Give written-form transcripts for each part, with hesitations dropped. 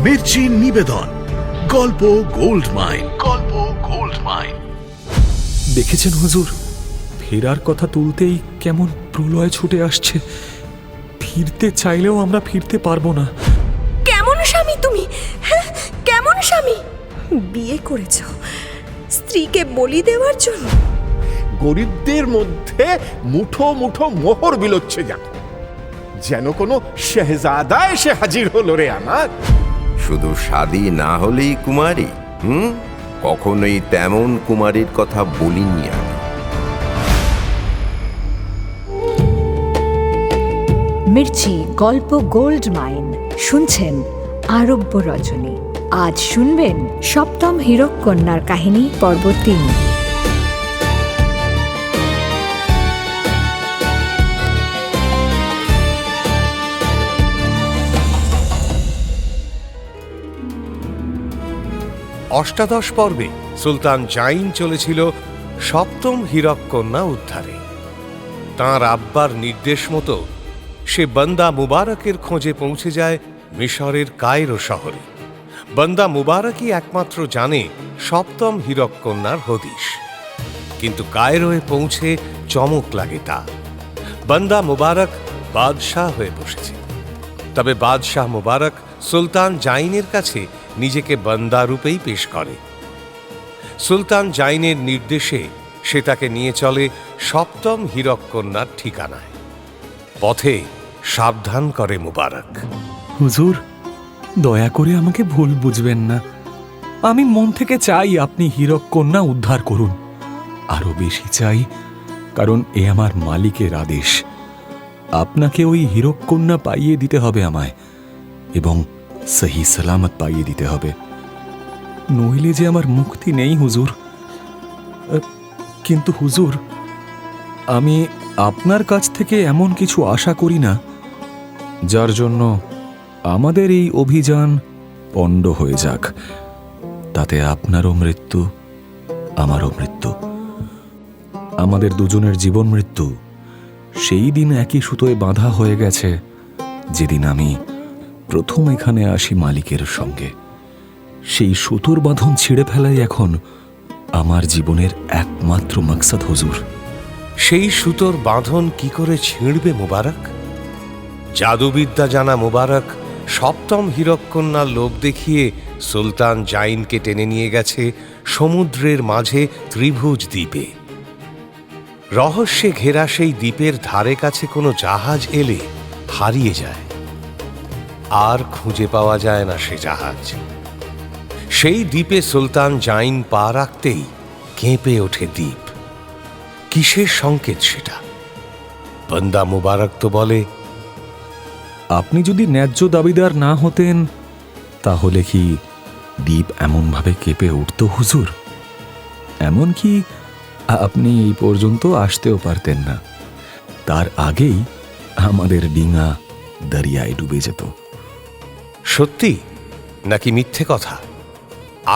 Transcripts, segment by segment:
মির্চি নিবেদন, গল্প gold mine. গল্প গোল্ড মাইন। দেখেছেন হুজুর, ফেরার কথা তুলতেই কেমন প্রলয় ছুটে আসছে। ফিরতে চাইলেও আমরা ফিরতে পারবো না। কেমন স্বামী তুমি? হ্যাঁ, কেমন স্বামী? বিয়ে করেছ স্ত্রীকে বলি দেওয়ার জন্য? গরিবদের মধ্যে মুঠো মুঠো মোহর বিলোচ্ছে যেন কোনো শেহজাদা এসে হাজির হলো রে আমার। শুধু শাদী না হলেই কুমারী? কখনোই তেমন কুমারীর কথা বলিনি আমি। মির্চি গল্প গোল্ড মাইন শুনছেন আরব্য রজনী। আজ শুনবেন সপ্তম হীরক কন্যার কাহিনী পর্ব ৩। অষ্টাদশ পর্বে সুলতান জাইন চলেছিল সপ্তম হীরক কন্যা উদ্ধারে। তাঁর আব্বার নির্দেশ মতো সে বান্দা মুবারকের খোঁজে পৌঁছে যায় মিশরের কায়রো শহরে। বান্দা মুবারকই একমাত্র জানে সপ্তম হীরক কন্যার হদিশ। কিন্তু কায়রোয় পৌঁছে চমক লাগে তার। বান্দা মুবারক বাদশাহ হয়ে বসেছে। তবে বাদশাহ মুবারক সুলতান জাইনের কাছে নিজেকে বান্দা রূপেই পেশ করে। সুলতান জাইনের নির্দেশে সে তাকে নিয়ে চলে সপ্তম হীরক কন্যার ঠিকানায়। পথে সাবধান করে মুবারক। হুজুর, দয়া করে আমাকে ভুল বুঝবেন না। আমি মন থেকে চাই আপনি হীরক কন্যা উদ্ধার করুন। আরো বেশি চাই, কারণ এ আমার মালিকের আদেশ। আপনাকে ওই হীরক কন্যা পাইয়ে দিতে হবে আমায়, এবং সহি সালামত পাইয়ে দিতে হবে। নইলে যে আমার মুক্তি নেই হুজুর। কিন্তু হুজুর, আমি আপনার কাছ থেকে এমন কিছু আশা করি না যার জন্য আমাদের এই অভিযান পণ্ড হয়ে যাক। তাতে আপনারও মৃত্যু, আমারও মৃত্যু। আমাদের দুজনের জীবন মৃত্যু সেই দিন একই সুতোয় বাঁধা হয়ে গেছে যেদিন আমি প্রথম এখানে আসি মালিকের সঙ্গে। সেই সুতোর বাঁধন ছিঁড়ে ফেলাই এখন আমার জীবনের একমাত্র মাকসাদ হুজুর। সেই সুতোর বাঁধন কি করে ছিঁড়বে মুবারক? জাদুবিদ্যা জানা মুবারক সপ্তম হীরক কন্যার লোভ দেখিয়ে সুলতান জাইনকে টেনে নিয়ে গেছে সমুদ্রের মাঝে ত্রিভুজ দ্বীপে। রহস্যে ঘেরা সেই দ্বীপের ধারে কাছে কোনো জাহাজ এলে হারিয়ে যায়, আর খুঁজে পাওয়া যায় না সে জাহাজ। সেই দ্বীপে সুলতান জাইন পা রাখতেই কেঁপে ওঠে দ্বীপ। কিসের সংকেত সেটা? বান্দা মুবারক তো বলে, আপনি যদি ন্যায্য দাবিদার না হতেন তাহলে কি দ্বীপ এমনভাবে কেঁপে উঠত হুজুর? এমনকি আপনি এই পর্যন্ত আসতেও পারতেন না। তার আগেই আমাদের ডিঙা দরিয়ায় ডুবে যেত। সত্যি নাকি মিথ্যে কথা?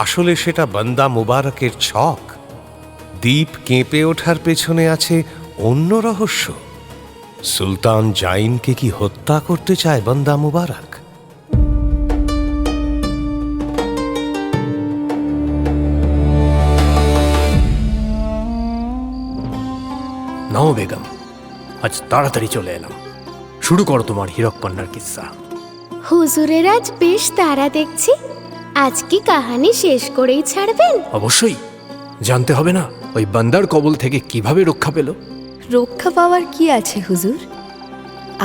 আসলে সেটা বান্দা মুবারকের ছক। দ্বীপ কেঁপে ওঠার পেছনে আছে অন্য রহস্য। সুলতান জাইনকে কি হত্যা করতে চায় বান্দা মুবারক? নাও বেগম, আজ তাড়াতাড়ি চলে এলাম। শুরু করো তোমার হীরক কন্যার কিস্সা। হুজুরের আজ বেশ তাড়া দেখছি। আজ কি কাহানি শেষ করেই ছাড়বেন? অবশ্যই। জানতে হবে না ওই বান্দার কবল থেকে কিভাবে রক্ষা পেল? রক্ষা পাওয়ার কি আছে হুজুর?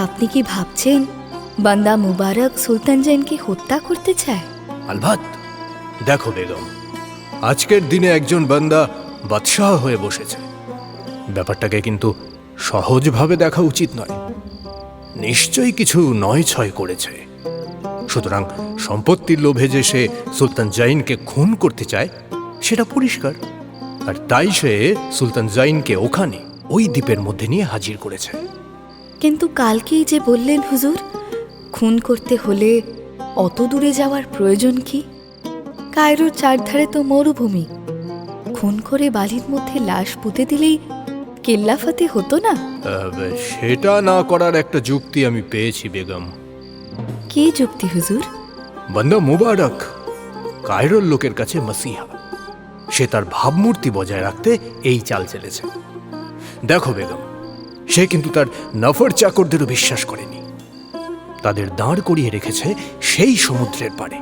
আপনি কি ভাবছেন বান্দা মুবারক সুলতান জাইনকে হত্যা করতে চায়? আলবাত। দেখো বেগম, আজকের দিনে একজন বান্দা বাদশাহ হয়ে বসেছে। ব্যাপারটাকে কিন্তু সহজভাবে দেখা উচিত নয়। নিশ্চয়ই কিছু নয় ছয় করেছে। সুতরাং সম্পত্তির লোভে যে সে সুলতান জাইনকে খুন করতে চায় সেটা পরিষ্কার। আর তাই সে সুলতান জাইনকে ওখানে ওই দ্বীপের মধ্যে নিয়ে হাজির করেছে। কিন্তু কালকেই যে বললেন হুজুর, খুন করতে হলে অত দূরে যাওয়ার প্রয়োজন কি? কায়রোর চারধারে তো মরুভূমি। খুন করে বালির মধ্যে লাশ পুঁতে দিলেই কেল্লাফাতে হতো না? সেটা না করার একটা যুক্তি আমি পেয়েছি বেগম। কি যুক্তি হুজুর? বান্দা মুবারক কায়রোর লোকের কাছে মাসিহা। সে তার ভাবমূর্তি বজায় রাখতে এই চাল চেলেছে। দেখো বেগম, সে কিন্তু তার নফর চাকরদেরও বিশ্বাস করেনি। তাদের দাঁড় করিয়ে রেখেছে সেই সমুদ্রের পাড়ে।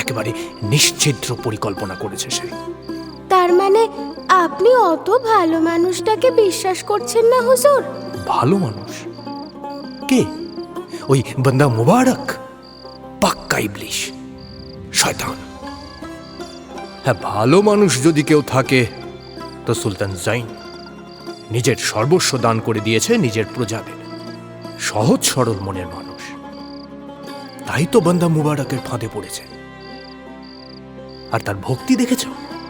একেবারে নিশ্চিদ্র পরিকল্পনা করেছে সে। তার মানে আপনি অত ভালো মানুষটাকে বিশ্বাস করছেন না হুজুর? ভালো মানুষ কে? ওই বান্দা মুবারক পাক্কা ইবলিশ, শয়তান। হ্যাঁ, ভালো মানুষ যদি কেউ থাকে তো সুলতান জাইন। নিজের সর্বস্ব দান করে দিয়েছে নিজের প্রজাদের। সহজ সরল মনের মানুষ, তাই তো বান্দা মুবারকের ফাঁদে পড়েছে। আর তার ভক্তি দেখেছ,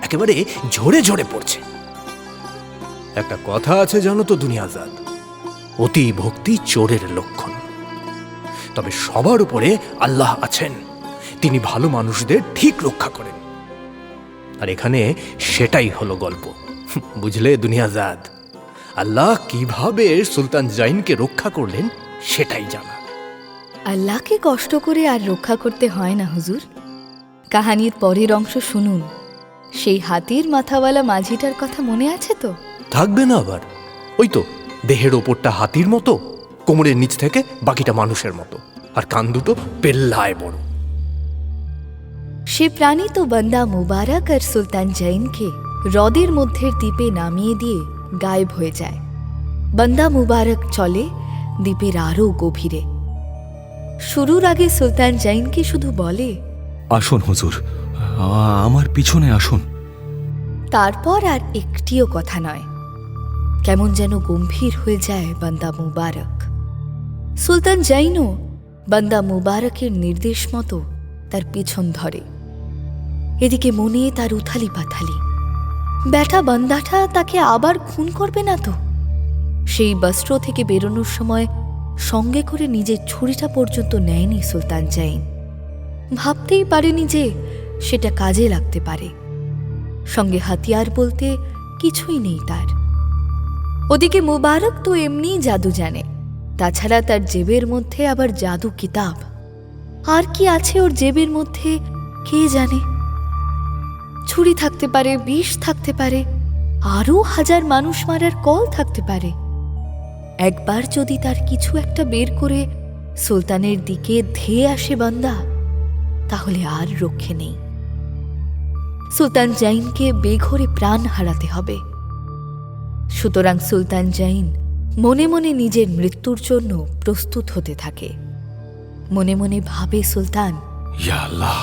একেবারে ঝরে ঝরে পড়ছে। একটা কথা আছে জানো তো দুনিয়াজাদ, অতি ভক্তি চোরের লক্ষণ। তবে সবার উপরে আল্লাহ আছেন, তিনি ভালো মানুষদের ঠিক রক্ষা করেন। আর এখানে সেটাই হলো গল্প, বুঝলে দুনিয়াজাদ? আল্লাহ কিভাবে সুলতান জাইনকে রক্ষা করলেন সেটাই জানা। আল্লাহকে কষ্ট করে আর রক্ষা করতে হয় না হুজুর। কাহানির পরের অংশ শুনুন। সেই হাতির মাথাওয়ালা মাঝিটার কথা মনে আছে তো? থাকবে না আবার? ওই তো, দেহের ওপরটা হাতির মতো, কোমরের নিচ থেকে বাকিটা মানুষের মতো, আর কান দুটো পেল্লায় বড়। সে প্রাণী তো বান্দা মুবারক আর সুলতান জাইনকে হ্রদের মধ্যের দ্বীপে নামিয়ে দিয়ে গায়েব হয়ে যায়। বান্দা মুবারক চলে দ্বীপের আরও গভীরে। শুরুর আগে সুলতান জাইনকে শুধু বলে, আসুন হুজুর, আমার পিছনে আসুন। তারপর আর একটিও কথা নয়। কেমন যেন গম্ভীর হয়ে যায় বান্দা মুবারক। সুলতান জাইনও বান্দা মুবারকের নির্দেশ মতো তার পিছন ধরে। এদিকে মনে তার উথালি পাথালি, ব্যাটা বান্দাটা তাকে আবার খুন করবে না তো? সেই বস্ত্র থেকে বেরোনোর সময় সঙ্গে করে নিজের ছুরিটা পর্যন্ত নেয়নি সুলতান জাইন। ভাবতেই পারেনি যে সেটা কাজে লাগতে পারে। সঙ্গে হাতিয়ার বলতে কিছুই নেই তার। ওদিকে মুবারক তো এমনিই জাদু জানে, তাছাড়া তার জেবের মধ্যে আবার জাদু কিতাব। আর কি আছে ওর জেবের মধ্যে কে জানে? ছুরি থাকতে পারে, বিষ থাকতে পারে, আরও হাজার মানুষ মারার কল থাকতে পারে। একবার যদি তার কিছু একটা বের করে সুলতানের দিকে ধেয়ে আসে বান্দা, তাহলে আর রক্ষে নেই। সুলতান জাইনকে বেঘরে প্রাণ হারাতে হবে। সুতরাং সুলতান জাইন মনে মনে নিজের মৃত্যুর জন্য প্রস্তুত হতে থাকে। মনে মনে ভাবে সুলতান, ইয়া আল্লাহ,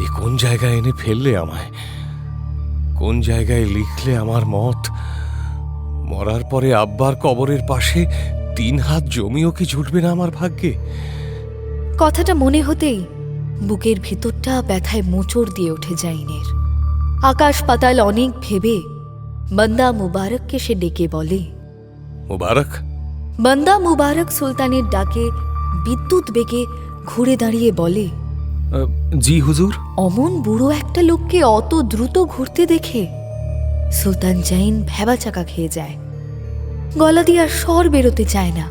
এ কোন জায়গায় এনে ফেললে আমায়? কোন জায়গায় লিখলে আমার মত? মরার পরে আব্বার কবরের পাশে 3 হাত জমিও কি জুটবে না আমার ভাগ্যে? কথাটা মনে হতেই বুকের ভিতরটা ব্যথায় মোচড় দিয়ে ওঠে জাইনের। আকাশ পাতাল অনেক ভেবে বান্দা মুবারককে সে ডেকে বলে, মুবারক। বান্দা মুবারক সুলতানের ডাকে বিদ্যুৎ বেগে ঘুরে দাঁড়িয়ে বলে, জি হুজুর। অমন বুড়ো একটা লোককে অত দ্রুত ঘুরতে দেখে সুলতান জাইন ভ্যাবাচাকা খেয়ে যায়। গলা দিয়ে আর স্বর বেরোতে চায় না।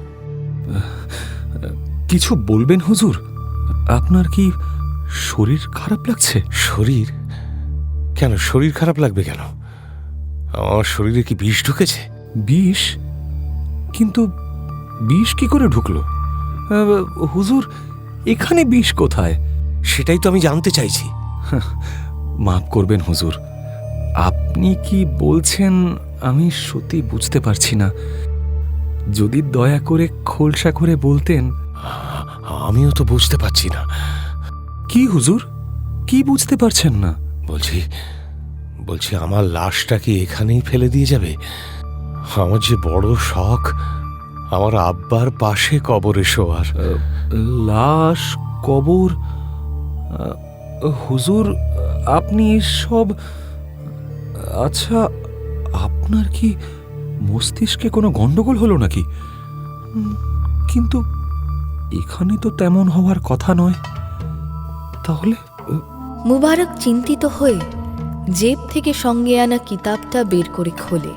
কিছু বলবেন হুজুর? আপনার কি শরীর খারাপ লাগছে? শরীর কেন? শরীর খারাপ লাগবে কেন? আমার শরীরে কি বিষ ঢুকেছে? বিষ? কিন্তু বিষ কি করে ঢুকলো? হুজুর, এখানে বিষ কোথায়? সেটাই তো আমি জানতে চাইছি। মাফ করবেন হুজুর, আপনি কি বলছেন আমি সত্যি বুঝতে পারছি না। যদি দয়া করে খোলসা করে বলতেন। আমিও তো বুঝতে পারছি না। কি হুজুর, কি বুঝতে পারছেন না? বলছি আমার লাশটা কি এখানেই ফেলে দিয়ে যাবে? আমার যে বড় শখ আমার আব্বার পাশে কবরে শোয়ার। লাশ, কবর? হুজুর, আপনি সব... আচ্ছা, আপনার কি মস্তিষ্কে কোনো গন্ডগোল হলো নাকি? কিন্তু এখানে তো তেমন হওয়ার কথা নয়। তাহলে? মুবারক চিন্তিত হয়ে জেব থেকে সঙ্গে আনা কিতাবটা বের করে খোলে।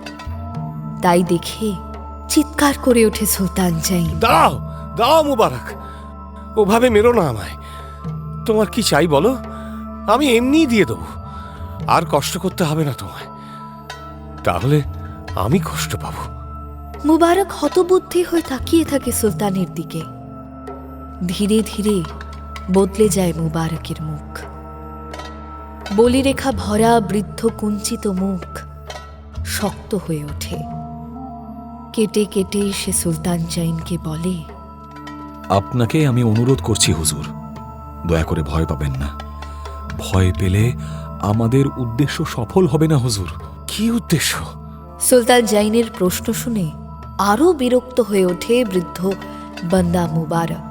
তাই দেখে চিৎকার করে ওঠে সুলতান জাইন। দাও দাও মুবারক, ওভাবে মেরো না আমায়। তোমার কি চাই বলো, আমি এমনিই দিয়ে দেবো। আর কষ্ট করতে হবে না তোমায়, তাহলে আমি কষ্ট পাবো। মুবারক হতবুদ্ধি হয়ে তাকিয়ে থাকে সুলতানের দিকে। ধীরে ধীরে বদলে যায় মুবারকের মুখ। বলিরেখা ভরা বৃদ্ধ কুঞ্চিত মুখ শক্ত হয়ে ওঠে। কেটে কেটে সে সুলতান জাইনকে বলে, আপনাকে আমি অনুরোধ করছি হুজুর, দয়া করে ভয় পাবেন না। ভয় পেলে আমাদের উদ্দেশ্য সফল হবে না হুজুর। কি উদ্দেশ্য? সুলতান জাইনের প্রশ্ন শুনে আরো বিরক্ত হয়ে ওঠে বৃদ্ধ বান্দা মুবারক।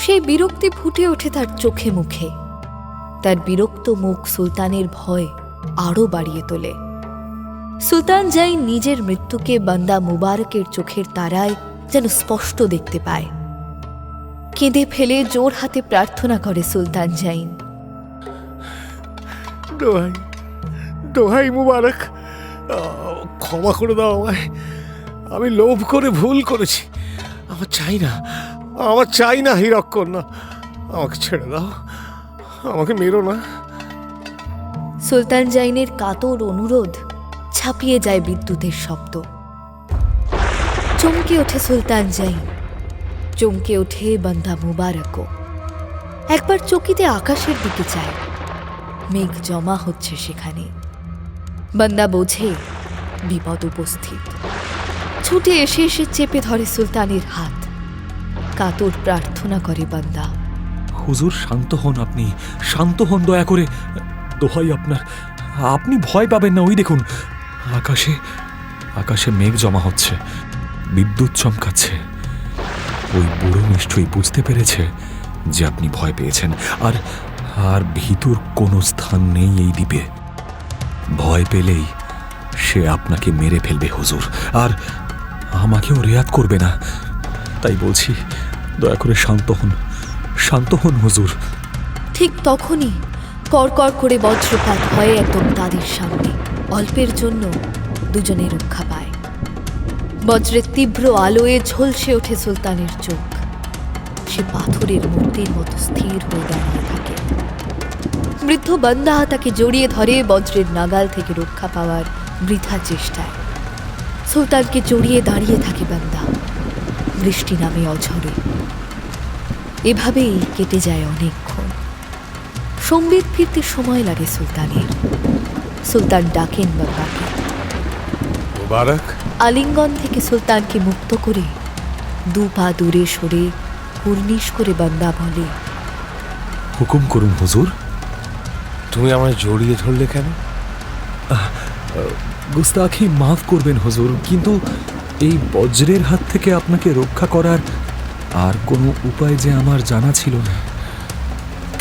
সেই বিরক্তি ফুটে ওঠে তার চোখে মুখে। তার বিরক্ত মুখ সুলতানের ভয় আরো বাড়িয়ে তোলে। সুলতান জাইন নিজের মৃত্যুকে বান্দা মুবারকের চোখের তারায় যেন স্পষ্ট দেখতে পায়। কেঁদে ফেলে জোর হাতে প্রার্থনা করে সুলতান জাইন, দোহাই দোহাই মুবারক, ক্ষমা করে দাও আমায়। আমি লোভ করে ভুল করেছি। আমার চাই না হীরককন্যা। আমাকে ছেড়ে দাও, আমাকে মেরো না। সুলতান জাইনের কাতর অনুরোধ ছাপিয়ে যায় বিদ্যুতের শব্দ। চমকে ওঠে সুলতান জাইন, চমকে ওঠে বান্দা মুবারকও। একবার চকিতে আকাশের দিকে চায়, মেঘ জমা হচ্ছে সেখানে। বান্দা বোঝে বিপদ উপস্থিত। ছুটে এসে চেপে ধরে সুলতানের হাত। কাতর প্রার্থনা করে বান্দা, হুজুর শান্ত হন, আপনি শান্ত হন দয়া করে। দোহাই আপনার, আপনি ভয় পাবেন না। ওই দেখুন, আকাশে মেঘ জমা হচ্ছে, বিদ্যুৎ চমকাচ্ছে। ওই বুড়ো নিশ্চয়ই বুঝতে পেরেছে যে আপনি ভয় পেয়েছেন। আর ভীতুর কোনো স্থান নেই এই দ্বীপে। ভয় পেলেই সে আপনাকে মেরে ফেলবে হুজুর, আর আমাকেও রেয়াত করবে না। তাই বলছি, দয়া করে শান্ত হন হুজুর। ঠিক তখনই কড়কড় করে বজ্রপাত হয় একদম তাদের সামনে। অল্পের জন্য দুজনে রক্ষা পায়। বজ্রের তীব্র আলোয় ঝলসে ওঠে সুলতানের চোখ। সে পাথরের মূর্তির মতো স্থির হয়ে দাঁড়িয়ে থাকে। বৃদ্ধ বান্দা তাকে জড়িয়ে ধরে বজ্রের নাগাল থেকে রক্ষা পাওয়ার বৃথা চেষ্টায়। সুলতানকে জড়িয়ে দাঁড়িয়ে থাকে বান্দা। বৃষ্টি নামে অঝরে। এভাবেই কেটে যায় অনেকক্ষণ। সম্বিত ফিরতে সময় লাগে সুলতানের। সুলতান ডাকেন বাবাকে। মুবারক, আলিঙ্গন থেকে সুলতানকে মুক্ত করে দু পা দূরে সরে কুর্নিশ করে বান্দা বলে, হুকুম করুন হুজুর। তুমি আমায় জড়িয়ে ধরলে কেন? গুস্তাখি মাফ করবেন হুজুর, কিন্তু এই বজ্রের হাত থেকে আপনাকে রক্ষা করার আর কোনো উপায় যে আমার জানা ছিল না।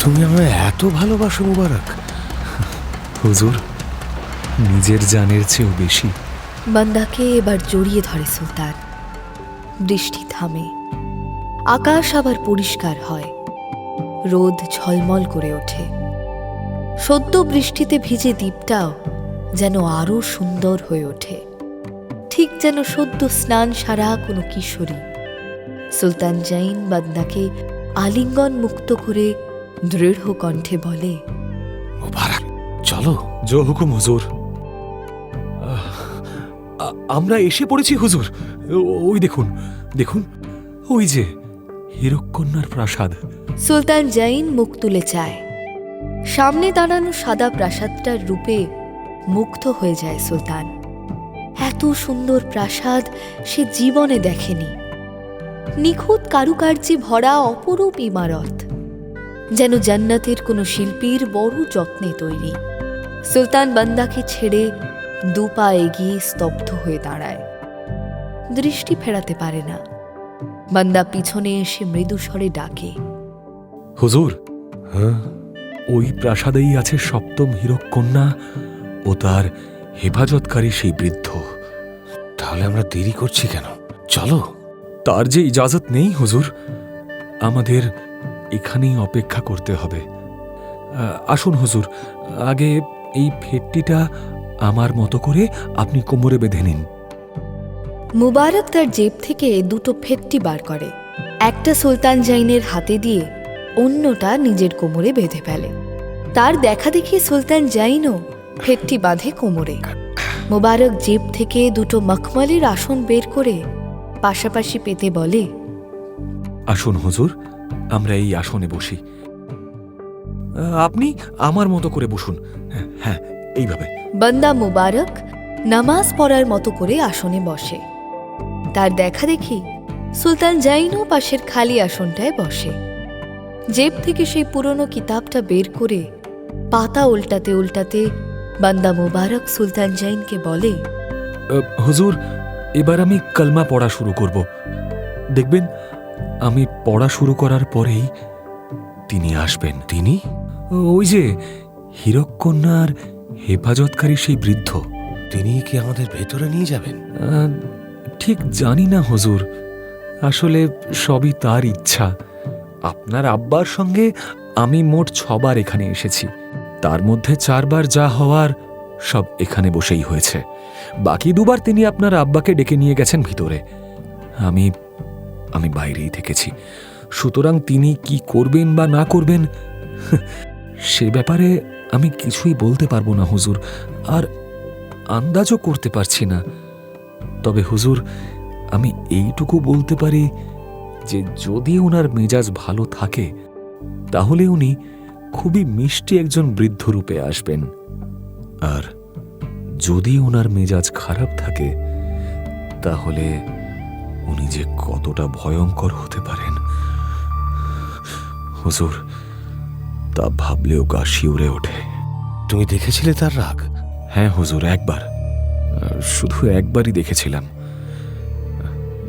তুমি আমায় এত ভালোবাসো মুবারক? হুজুর, নিজের জানের চেয়েও বেশি। বান্দাকে এবার জড়িয়ে ধরে সুলতান। বৃষ্টি থামে। আকাশ আবার পরিষ্কার হয়। রোদ ঝলমল করে ওঠে। সদ্য বৃষ্টিতে ভিজে দ্বীপটাও যেন আরো সুন্দর হয়ে ওঠে, ঠিক যেন সদ্য স্নান সারা কোনো কিশোরী। সুলতান জাইন বান্দাকে আলিঙ্গন মুক্ত করে দৃঢ় কণ্ঠে বলে, মুবারক, চলো। জো হুকুম হুজুর। আমরা এসে পড়েছি হুজুর। ওই দেখুন, ওই যে হীরককন্যার প্রাসাদ। সুলতান জাইন মুখ তুলে চায়। সামনে দাঁড়ানো সাদা প্রাসাদটার রূপে মুগ্ধ হয়ে যায় সুলতান। এত সুন্দর প্রাসাদ সে জীবনে দেখেনি। নিখুঁত কারুকার্যে ভরা অপরূপ ইমারত, যেন জান্নাতের কোনো শিল্পীর বড় যত্নে তৈরি। সুলতান বান্দাকে ছেড়ে দু পা এগিয়ে স্তব্ধ হয়ে দাঁড়ায়। দৃষ্টি ফেরাতে পারে না। বান্দা পিছনে এসে মৃদু স্বরে ডাকে, হুজুর, ওই প্রাসাদেই আছে সপ্তম হীরককন্যা ও তার হেফাজতকারী সেই বৃদ্ধ। তাহলে আমরা দেরি করছি কেন? চলো। তার যে ইজাজত নেই হুজুর, আমাদের এখানেই অপেক্ষা করতে হবে। আসুন হুজুর, আগে এই ফেটটিটা আমার মতো করে আপনি কোমরে বেঁধে নিন। মুবারক তার জেব থেকে দুটো ফেটটি বার করে। একটা সুলতান জাইনের হাতে দিয়ে অন্যটা নিজের কোমরে বেঁধে ফেলে। তার দেখা দেখি সুলতান জাইনও ফেটটি বাঁধে কোমরে। মোবারক জেব থেকে দুটো মখমলের আসন বের করে পাশাপাশি পেতে বলে, আসুন হুজুর, আমরা এই আসনে বসি। আপনি আমার মতো করে বসুন। হ্যাঁ, এইভাবে। বান্দা মুবারক নামাজ পড়ার মতো করে আসনে বসে। তার দেখা দেখি সুলতান জাইনও পাশের খালি আসনটায় বসে। জেব থেকে সেই পুরনো কিতাবটা বের করে পাতা উল্টাতে উল্টাতে বান্দা মুবারক সুলতান জাইনকে বলে, হুজুর, এবার আমি কলমা পড়া শুরু করব। দেখবেন আমি পড়া শুরু করার পরেই তিনি আসবেন। তিনি? ওই যে হীরককন্যার হেফাজতকারী সেই বৃদ্ধ। তিনি কি আমাদের ভেতরে নিয়ে যাবেন? ঠিক জানি না হুজুর, আসলে সবই তার ইচ্ছা। আপনার আব্বার সঙ্গে আমি মোট 6 বার এখানে এসেছি, তার মধ্যে 4 বার যা হওয়ার সব এখানে বসেই হয়েছে। বাকি 2 বার তিনি আপনার আব্বাকে ডেকে নিয়ে গেছেন ভিতরে, আমি বাইরেই থেকেছি। সুতরাং তিনি কি করবেন বা না করবেন সে ব্যাপারে আমি কিছুই বলতে পারবো না হুজুর, আর আন্দাজও করতে পারছি না। তবে হুজুর, আমি এইটুকু বলতে পারি যে যদি ওনার মেজাজ ভালো থাকে তাহলে উনি খুবই মিষ্টি একজন বৃদ্ধ রূপে আসবেন, আর যদি ওনার মেজাজ খারাপ থাকে তাহলে উনি যে কতটা ভয়ঙ্কর হতে পারেন হুজুর, তা ভাবলেও গা শিউরে ওঠে। তুমি দেখেছিলে তার রাগ? হ্যাঁ হুজুর, একবার, শুধু একবারই দেখেছিলাম।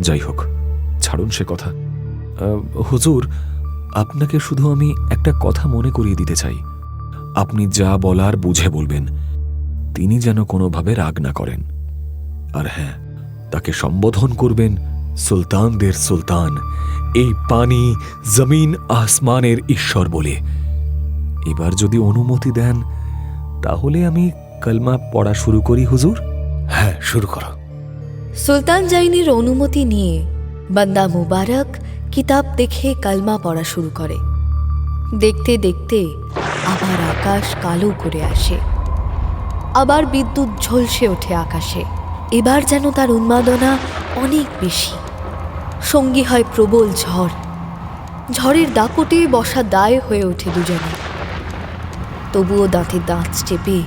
যাই হোক, ছাড়ুন সে কথা। হুজুর, আপনাকে শুধু আমি একটা কথা মনে করিয়ে দিতে চাই। আপনি যা বলার বুঝে বলবেন, তিনি যেন কোনোভাবে রাগ না করেন। আর হ্যাঁ, তাকে সম্বোধন করবেন সুলতানদের সুলতান, এই পানি জমিন আসমানের ঈশ্বর বলে। এবার যদি অনুমতি দেন তাহলে আমি কলমা পড়া শুরু করি হুজুর। হ্যাঁ, শুরু করো। সুলতান জাইনের অনুমতি নিয়ে বান্দা মুবারক কিতাব দেখে কলমা পড়া শুরু করে। দেখতে দেখতে আবার আকাশ কালো করে আসে, আবার বিদ্যুৎ ঝলসে ওঠে আকাশে। এবার যেন তার উন্মাদনা অনেক বেশি। সঙ্গী হয় প্রবল ঝড়। ঝড়ের দাপটে বসা দায় হয়ে ওঠে দুজনে। তবুও দাঁতে দাঁত চেপে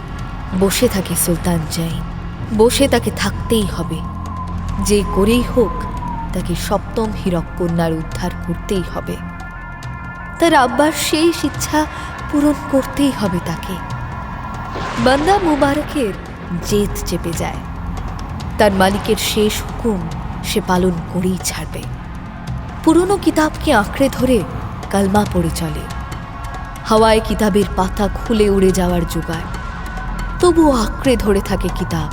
বসে থাকে সুলতান জাইন। বসে তাকে থাকতেই হবে, যে করেই হোক তাকে সপ্তম হীরককন্যার উদ্ধার করতেই হবে। তার আব্বার শেষ ইচ্ছা পূরণ করতেই হবে তাকে। বান্দা মুবারকের জেদ চেপে যায়। তার মালিকের শেষ হুকুম সে পালন করেই ছাড়বে। পুরনো কিতাবকে আঁকড়ে ধরে কালমা পড়ে চলে। হাওয়ায় কিতাবের পাতা খুলে উড়ে যাওয়ার জোগাড়, তবুও আঁকড়ে ধরে থাকে কিতাব।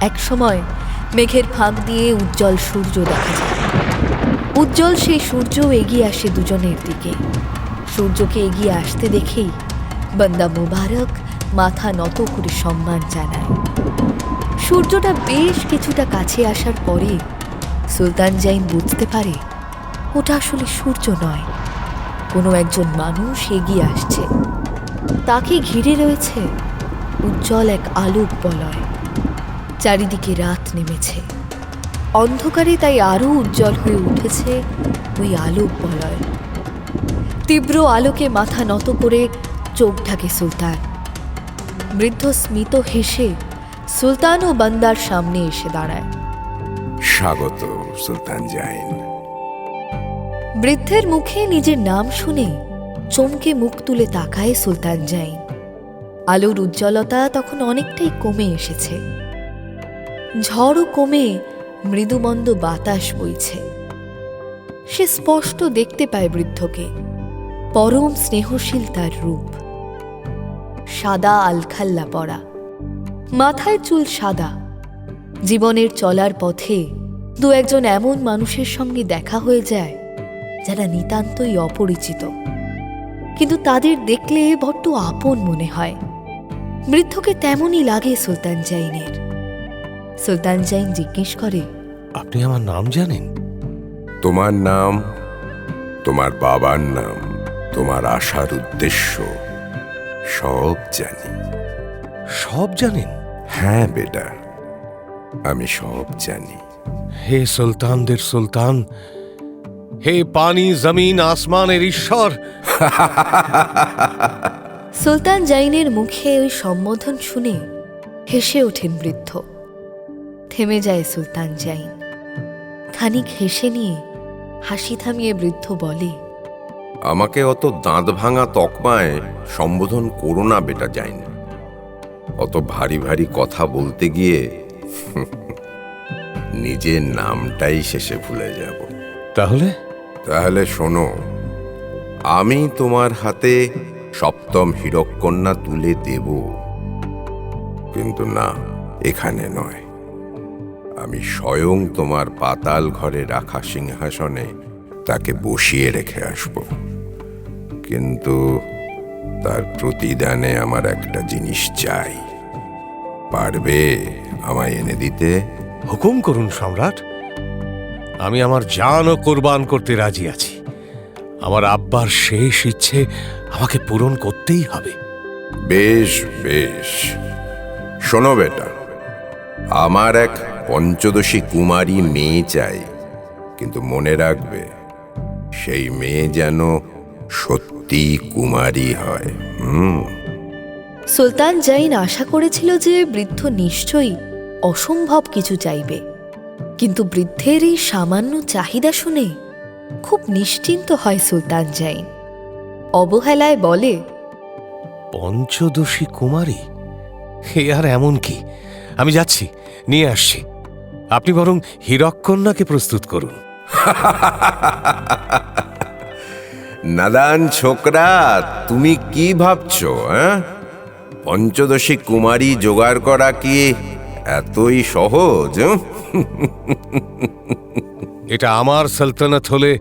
এক সময় মেঘের ফাঁক দিয়ে উজ্জ্বল সূর্য দেখা যায়। উজ্জ্বল সেই সূর্য এগিয়ে আসে দুজনের দিকে। সূর্যকে এগিয়ে আসতে দেখেই বান্দা মুবারক মাথা নত করে সম্মান জানায়। সূর্যটা বেশ কিছুটা কাছে আসার পরে সুলতান জাইন বুঝতে পারে ওটা আসলে সূর্য নয়, কোনো একজন মানুষ এগিয়ে আসছে। তাকে ঘিরে রয়েছে উজ্জ্বল এক আলোক বলয়। চারিদিকে রাত নেমেছে, অন্ধকারে তাই আরো উজ্জ্বল হয়ে উঠেছে ওই আলোক বলয়। তীব্র আলোকে মাথা নত করে চোখ ঢাকে সুলতান। বৃদ্ধ স্মিত হেসে সুলতান ও বান্দার সামনে এসে দাঁড়ায়। স্বাগত সুলতান জাইন। বৃদ্ধের মুখে নিজের নাম শুনে চমকে মুখ তুলে তাকায় সুলতান জাইন। আলোর উজ্জ্বলতা তখন অনেকটাই কমে এসেছে। ঝড়ও কমে মৃদুমন্দ বাতাস বইছে। সে স্পষ্ট দেখতে পায় বৃদ্ধকে। পরম স্নেহশীল তার রূপ। সাদা আলখাল্লা পরা, মাথায় চুল সাদা। জীবনের চলার পথে দু একজন এমন মানুষের সঙ্গে দেখা হয়ে যায় যারা নিতান্তই অপরিচিত, কিন্তু তাদের দেখলে বড্ড আপন মনে হয়। বৃদ্ধকে তেমনই লাগে সুলতান জাইনের। সুলতান জাইন জিজ্ঞেস করে, আপনি আমার নাম জানেন? তোমার নাম, তোমার বাবার নাম তোমার আসার উদ্দেশ্য সব জানি। সব জানেন? হ্যাঁ বেটা, আমি সব জানি। হে সুলতানদের সুলতান, হে পানি জমিন আসমানের ঈশ্বর! সুলতান জাইনের মুখে ওই সম্বোধন শুনে হেসে ওঠেন বৃদ্ধ। থেমে যায় সুলতান জাইন। খানিক হেসে নিয়ে হাসি থামিয়ে বৃদ্ধ বলে, আমাকে অত দাঁত ভাঙা তকমায় সম্বোধন করো না বেটা জাইন। অত ভারী ভারী কথা বলতে গিয়ে নিজের নামটাই শেষে ভুলে যাব। তাহলে শোনো, আমি তোমার হাতে সপ্তম হীরককন্যা তুলে দেব, কিন্তু না, এখানে নয়। আমি স্বয়ং তোমার পাতাল ঘরে রাখা সিংহাসনে তাকে বসিয়ে রেখে আসব। কিন্তু তার প্রতিদানে আমার একটা জিনিস চাই। পারবে আমায় এনে দিতে? হুকুম করুন সম্রাট, আমি আমার জানও কোরবান করতে রাজি আছি। আমার আব্বার শেষ ইচ্ছে আমাকে পূরণ করতেই হবে। বেশ বেশ, শোনো বেটা, আমার এক পঞ্চদশী কুমারী মেয়ে চাই, কিন্তু মনে রাখবে সেই মেয়ে যেন সত্যি কুমারী হয়। সুলতান জাইন আশা করেছিল যে বৃদ্ধ নিশ্চয়ই অসম্ভব কিছু চাইবে, কিন্তু বৃদ্ধের এই সামান্য চাহিদা শুনে খুব নিশ্চিন্ত হয় সুলতান জাইন। অবহেলায় বলে, পঞ্চদশী কুমারী? হে আর এমন কি, আমি যাচ্ছি, নিয়ে আসছি। আপনি বরং হীরককন্যাকে প্রস্তুত করুন। নাদান ছোকরা, তুমি কি ভাবছো? পঞ্চদশী কুমারী জোগাড় করা কি এতই সহজ? এটা আমার সালতানাত হলে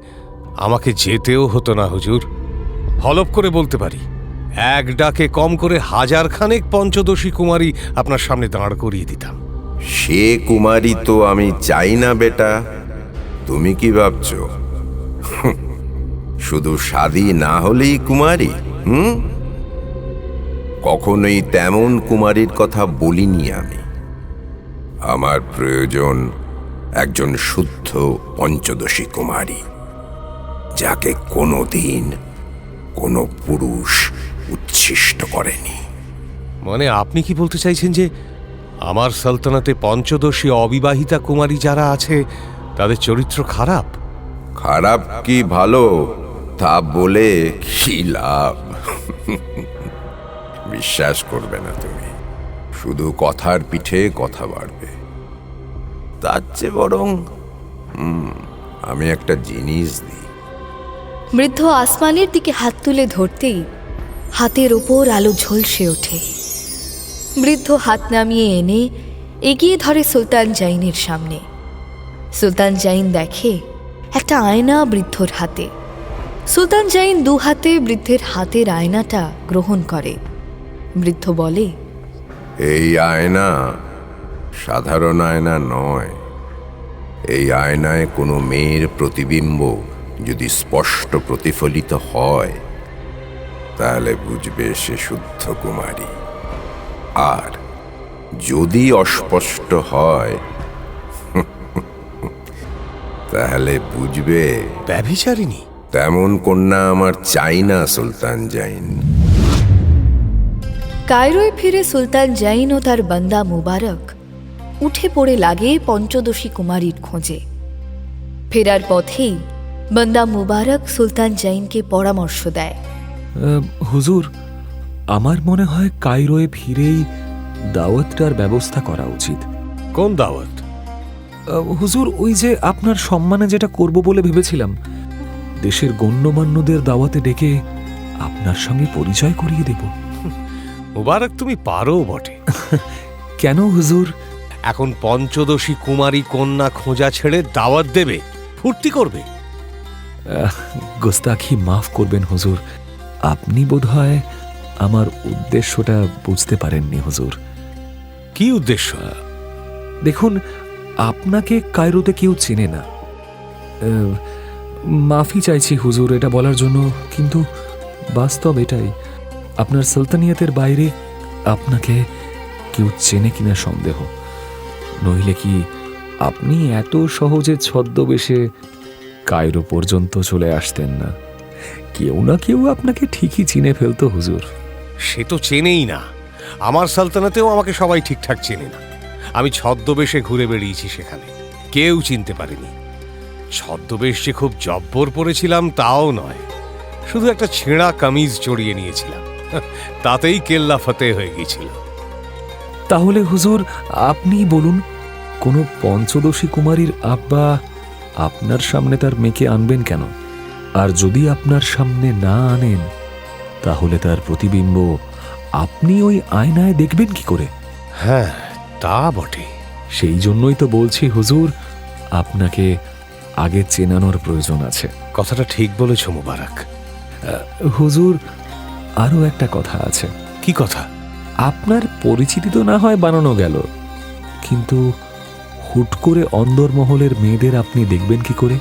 আমাকে যেতেও হতো না হুজুর। হলফ করে বলতে পারি, এক ডাকে কম করে 1000 খানেক পঞ্চদশী কুমারী আপনার সামনে দাঁড় করিয়ে দিতাম। সে কুমারী তো আমি চাই না বেটা। তুমি কি ভাবছো শুধু শাদী না হলেই কুমারী? কখনোই তেমন কুমারীর কথা বলিনি আমি। আমার প্রয়োজন একজন শুদ্ধ পঞ্চদশী কুমারী, যাকে কোনোদিন কোনো পুরুষ উচ্ছিষ্ট করেনি। মানে আপনি কি বলতে চাইছেন যে আমার সালতানাতে পঞ্চদশী অবিবাহিতা কুমারী যারা আছে তাদের চরিত্র খারাপ? খারাপ কি ভালো তা বলে কি লাভ? বিশ্বাস করবে না তুমি, শুধু কথার পিঠে কথা বাড়বে। তার চেয়ে বরং আমি একটা জিনিস দিই। বৃদ্ধ আসমানের দিকে হাত তুলে ধরতেই হাতের ওপর আলো ঝলসে ওঠে। বৃদ্ধ হাত নামিয়ে এনে এগিয়ে ধরে সুলতান জাইনের সামনে। সুলতান জাইন দেখে একটা আয়না বৃদ্ধর হাতে। সুলতান জাইন 2 হাতে বৃদ্ধের হাতের আয়নাটা গ্রহণ করে। বৃদ্ধ বলে, এই আয়না সাধারণ আয়না নয়। এই আয়নায় কোনো মেয়ের প্রতিবিম্ব যদি স্পষ্ট প্রতিফলিত হয়, তাহলে বুঝবে সে শুদ্ধ কুমারী। আর যদি অস্পষ্ট হয়, তাহলে বুঝবে ব্যভিচারিণী। তেমন কন্যা আমার চাই না সুলতান জাইন। কায়রোয় ফিরে সুলতান জাইন ও তার বান্দা মুবারক উঠে পড়ে লাগে পঞ্চদশী কুমারীর খোঁজে। ফেরার পথেই বান্দা মুবারক সুলতান জাইনকে পরামর্শ দেয়, হুজুর, আমার মনে হয় কায়রোয় ফিরেই দাওয়াতটার ব্যবস্থা করা উচিত। কোন দাওয়াত? হুজুর, ওই যে আপনার সম্মানে যেটা করব বলে ভেবেছিলাম, দেশের গণ্যমান্যদের দাওয়াতে ডেকে আপনার সঙ্গে পরিচয় করিয়ে দেব। মুবারক, তুমি পারো বটে। কেন হুজুর? এখন পঞ্চদশী কুমারী কন্যা খোঁজা ছেড়ে দাওয়াত দেবে, ফুর্তি করবে। গোস্তাখি মাফ করবেন হুজুর, আপনি বোধহয় আমার উদ্দেশ্যটা বুঝতে পারেননি হুজুর। কি উদ্দেশ্য? দেখুন, আপনাকে কায়রোতে কেউ চেনে না। মাফি চাইছি হুজুর এটা বলার জন্য, কিন্তু বাস্তব এটাই, আপনার সুলতানিয়াতের বাইরে আপনাকে কেউ চেনে কিনা সন্দেহ। নইলে কি আপনি এত সহজে ছদ্মবেশে কায়রো পর্যন্ত চলে আসতেন না? কেউ না কেউ আপনাকে ঠিকই চিনে ফেলতো হুজুর। সে তো চেনেই না। আমার সালতানাতেও আমাকে সবাই ঠিকঠাক চেনে না। আমি ছদ্মবেশে ঘুরে বেরিয়েছি, সেখানে কেউ চিনতে পারেনি। ছদ্মবেশ যে খুব জব্বর পরেছিলাম তাও নয়, শুধু একটা ছেঁড়া কামিজ জড়িয়ে নিয়েছিলাম, তাতেই কেল্লা ফতে হয়ে গিয়েছিল। তাহলে হুজুর আপনি বলুন, কোনো পঞ্চদশী কুমারীর আব্বা আপনার সামনে তার মেয়েকে আনবেন কেন? আর যদি আপনার সামনে না আনেন, তাহলে তার প্রতিবিম্ব আপনি ওই আয়নায় দেখবেন কি করে? হ্যাঁ, তা বটে। সেই জন্যই তো বলছি হুজুর, আপনাকে আগে চেনানোর প্রয়োজন আছে। কথাটা ঠিক বলেছ মুবারক। হুজুর, আরও একটা কথা আছে। কি কথা? আপনার পরিচিতি তো না হয় বানানো গেল, কিন্তু হুট করে অন্দরমহলের মেয়েদের আপনি দেখবেন কি করে?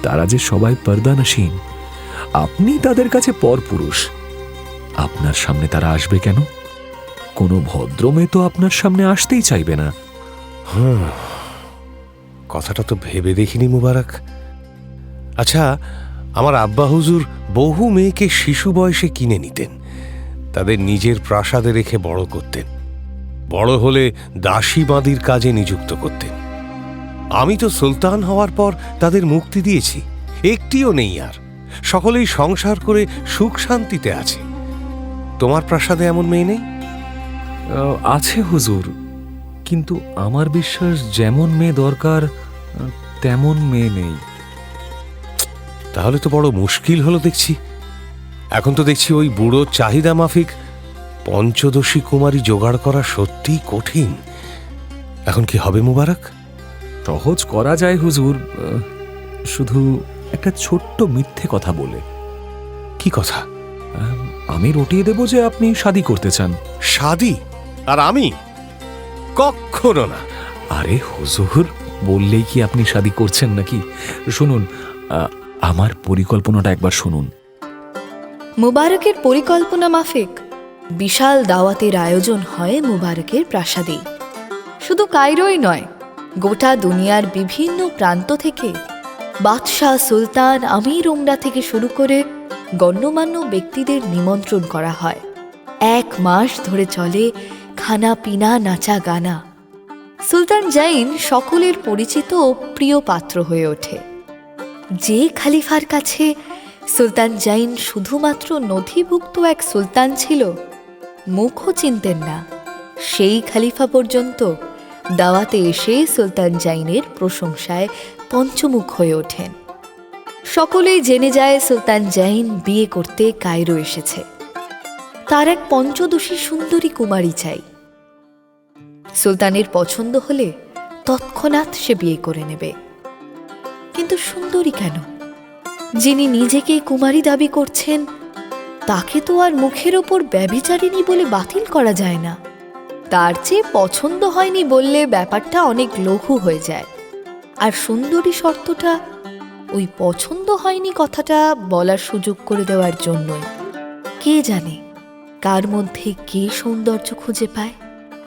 তারা যে সবাই পর্দানসীন, আপনি তাদের কাছে পরপুরুষ। আপনার সামনে তারা আসবে কেন? কোনো ভদ্র মেয়ে তো আপনার সামনে আসতেই চাইবে না। কথাটা তো ভেবে দেখিনি মুবারক। আচ্ছা, আমার আব্বা হুজুর বহু মেয়েকে শিশু বয়সে কিনে নিতেন, তাদের নিজের প্রাসাদে রেখে বড় করতেন। বড় হলে দাসী বাঁদির কাজে নিযুক্ত করতেন। আমি তো সুলতান হওয়ার পর তাদের মুক্তি দিয়েছি, একটিও নেই আর। সকলেই সংসার করে সুখ শান্তিতে আছে। তোমার প্রাসাদে এমন মেয়ে নেই? আছে হুজুর, কিন্তু আমার বিশ্বাস যেমন মেয়ে দরকার তেমন মেয়ে নেই। তাহলে তো বড় মুশকিল হলো দেখছি। এখন তো দেখছি ওই বুড়ো চাহিদা মাফিক পঞ্চদশী কুমারী জোগাড় করা সত্যিই কঠিন। এখন কি হবে মুবারক? সহজ করা যায় হুজুর, শুধু একটা ছোট্ট মিথ্যে কথা বলে। কি কথা? আমি রটিয়ে দেব যে আপনি শাদী করতে চান। শাদী? আর আমি? কখনো না। আরে হুজুর, বললেই কি আপনি শাদী করছেন নাকি? শুনুন, আমার পরিকল্পনাটা একবার শুনুন। মুবারকের পরিকল্পনা মাফিক বিশাল দাওয়াতের আয়োজন হয় মুবারকের প্রাসাদেই। শুধু কায়রোই নয়, গোটা দুনিয়ার বিভিন্ন প্রান্ত থেকে বাদশাহ, সুলতান, আমির উমরা থেকে শুরু করে গণ্যমান্য ব্যক্তিদের নিমন্ত্রণ করা হয়। 1 মাস ধরে চলে খানা পিনা, নাচা গানা। সুলতান জাইন সকলের পরিচিত ও প্রিয় পাত্র হয়ে ওঠে। যে খলিফার কাছে সুলতান জাইন শুধুমাত্র নথিভুক্ত এক সুলতান ছিল, মুখও চিনতেন না, সেই খলিফা পর্যন্ত দাওয়াতে এসে সুলতান জাইনের প্রশংসায় পঞ্চমুখ হয়ে ওঠেন। সকলেই জেনে যায় সুলতান জাইন বিয়ে করতে কায়রো এসেছে। তার এক পঞ্চদশী সুন্দরী কুমারী চাই। সুলতানের পছন্দ হলে তৎক্ষণাৎ সে বিয়ে করে নেবে। কিন্তু সুন্দরী কেন? যিনি নিজেকে কুমারী দাবি করছেন, তাকে তো আর মুখের ওপর ব্যভিচারিণী বলে বাতিল করা যায় না। তার চেয়ে পছন্দ হয়নি বললে ব্যাপারটা অনেক লঘু হয়ে যায়। আর সুন্দরী শর্তটা ওই পছন্দ হয়নি কথাটা বলার সুযোগ করে দেওয়ার জন্যই। কে জানে কার মধ্যে কে সৌন্দর্য খুঁজে পায়।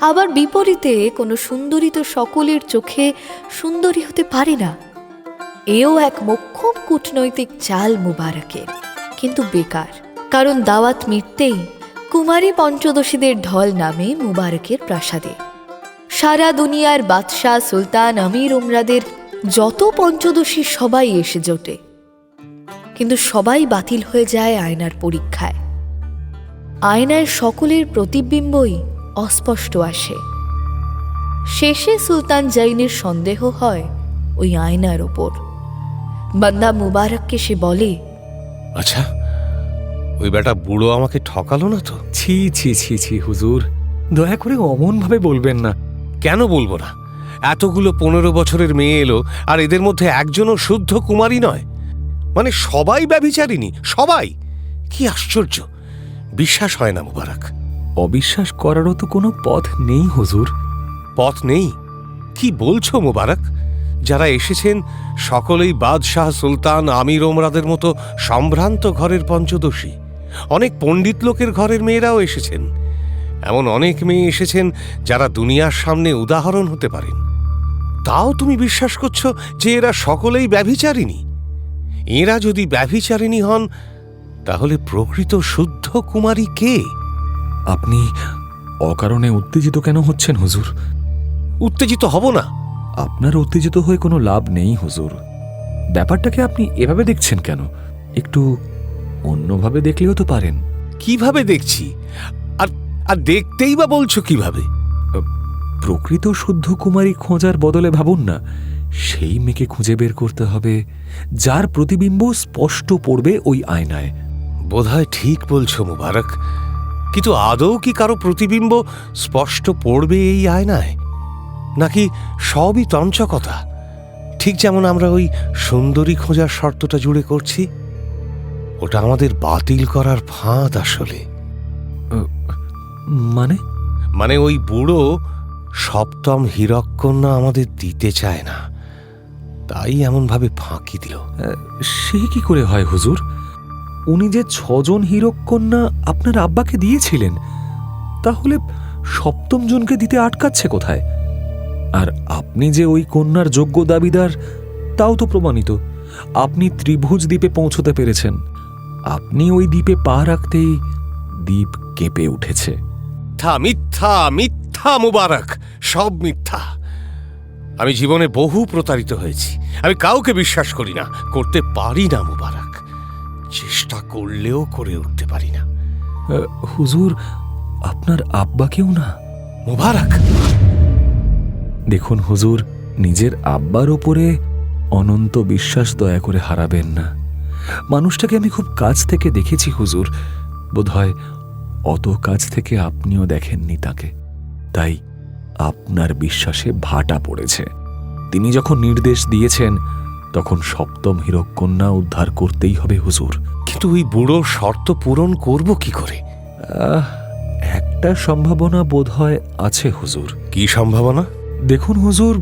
আবার বিপরীতে কোনো সুন্দরী তো সকলের চোখে সুন্দরী হতে পারে না। এও এক মোক্ষম কূটনৈতিক চাল মুবারকের, কিন্তু বেকার। কারণ দাওয়াত মিটতেই কুমারী পঞ্চদশীদের ঢল নামে মুবারকের প্রাসাদে। সারা দুনিয়ার বাদশাহ, সুলতান, আমির উমরাদের যত পঞ্চদশী সবাই এসে জোটে, কিন্তু সবাই বাতিল হয়ে যায় আয়নার পরীক্ষায়। আয়নায় সকলের প্রতিবিম্বই অস্পষ্ট আসে। শেষে সুলতান জাইনের সন্দেহ হয় ওই আয়নার ওপর। বান্দা মুবারককে সে বলে, আচ্ছা, ওই বেটা বুড়ো আমাকে ঠকালো না তো? ছি ছি ছি ছি হুজুর, দয়া করে অমন ভাবে বলবেন না। কেন বলবো না? এতগুলো 15 বছরের মেয়ে এলো, আর এদের মধ্যে একজনও শুদ্ধ কুমারী নয়। মানে সবাই ব্যভিচারিণী, সবাই। কি আশ্চর্য! বিশ্বাস হয় না মুবারক। অবিশ্বাস করারও তো কোনো পথ নেই হুজুর। পথ নেই? কি বলছো মুবারক? যারা এসেছেন সকলেই বাদশাহ, সুলতান, আমির ওমরাদের মতো সম্ভ্রান্ত ঘরের পঞ্চদশী। অনেক পণ্ডিত লোকের ঘরের মেয়েরাও এসেছেন। এমন অনেক মেয়ে এসেছেন যারা দুনিয়ার সামনে উদাহরণ হতে পারেন। তাও তুমি বিশ্বাস করছো যে এরা সকলেই ব্যভিচারিণী? এরা যদি ব্যভিচারিণী হন, তাহলে প্রকৃত শুদ্ধ কুমারী কে? আপনি অকারণে উত্তেজিত কেন হচ্ছেন হুজুর? উত্তেজিত হব না। আপনার উত্তেজিত হয়ে কোনো লাভ নেই হুজুর। ব্যাপারটাকে আপনি এভাবে দেখছেন কেন? একটু অন্যভাবে দেখলেও তো পারেন। কিভাবে দেখছি? আর আর দেখতেই বা বলছো কিভাবে? প্রকৃত শুদ্ধ কুমারী খোঁজার বদলে ভাবুন না, সেই মেয়েকে খুঁজে বের করতে হবে যার প্রতিবিম্ব স্পষ্ট পড়বে ওই আয়নায়। বোধহয় ঠিক বলছো মুবারক, কিন্তু আদৌ কি কারো প্রতিবিম্ব স্পষ্ট পড়বে এই আয়নায়? নাকি সবই তঞ্চকতা? ঠিক যেমন আমরা ওই সুন্দরী খোঁজার শর্তটা জুড়ে করছি, ওটা আমাদের বাতিল করার ফাঁদ আসলে। মানে ওই বুড়ো সপ্তম হীরককন্যা আমাদের দিতে চায় না, তাই এমনভাবে ফাঁকি দিল। সে কি করে হয় হুজুর? উনি যে 6 জন হীরককন্যা আপনার আব্বাকে দিয়েছিলেন, তাহলে সপ্তম জনকে দিতে আটকাচ্ছে কোথায়? আর আপনি যে ওই কন্যার যোগ্য দাবিদার তাও তো প্রমাণিত। আপনি ত্রিভুজ দ্বীপে পৌঁছতে পেরেছেন। আপনি ওই দ্বীপে পা রাখতেই দ্বীপ কেঁপে উঠেছে। মিথ্যা মিথ্যা মুবারক, সব মিথ্যা। আমি জীবনে বহু প্রতারিত হয়েছি। আমি কাউকে বিশ্বাস করি না, করতে পারি না মুবারক। চেষ্টা করলেও করে উঠতে পারি না। হুজুর, আপনার আব্বাকেও না? মুবারক, দেখুন হুজুর, নিজের আব্বার ওপরে অনন্ত বিশ্বাস দয়া করে হারাবেন না। মানুষটাকে আমি খুব কাছ থেকে দেখেছি হুজুর, বোধহয় অত কাছ থেকে আপনিও দেখেননি তাকে, তাই আপনার বিশ্বাসে ভাটা পড়েছে। তিনি যখন নির্দেশ দিয়েছেন তখন সপ্তম হীরককন্যা উদ্ধার করতেই হবে হুজুর। কিন্তু ওই বুড়ো শর্ত পূরণ করব কি করে? একটা সম্ভাবনা বোধহয় আছে হুজুর। কি সম্ভাবনা? দেখুন হুজুর,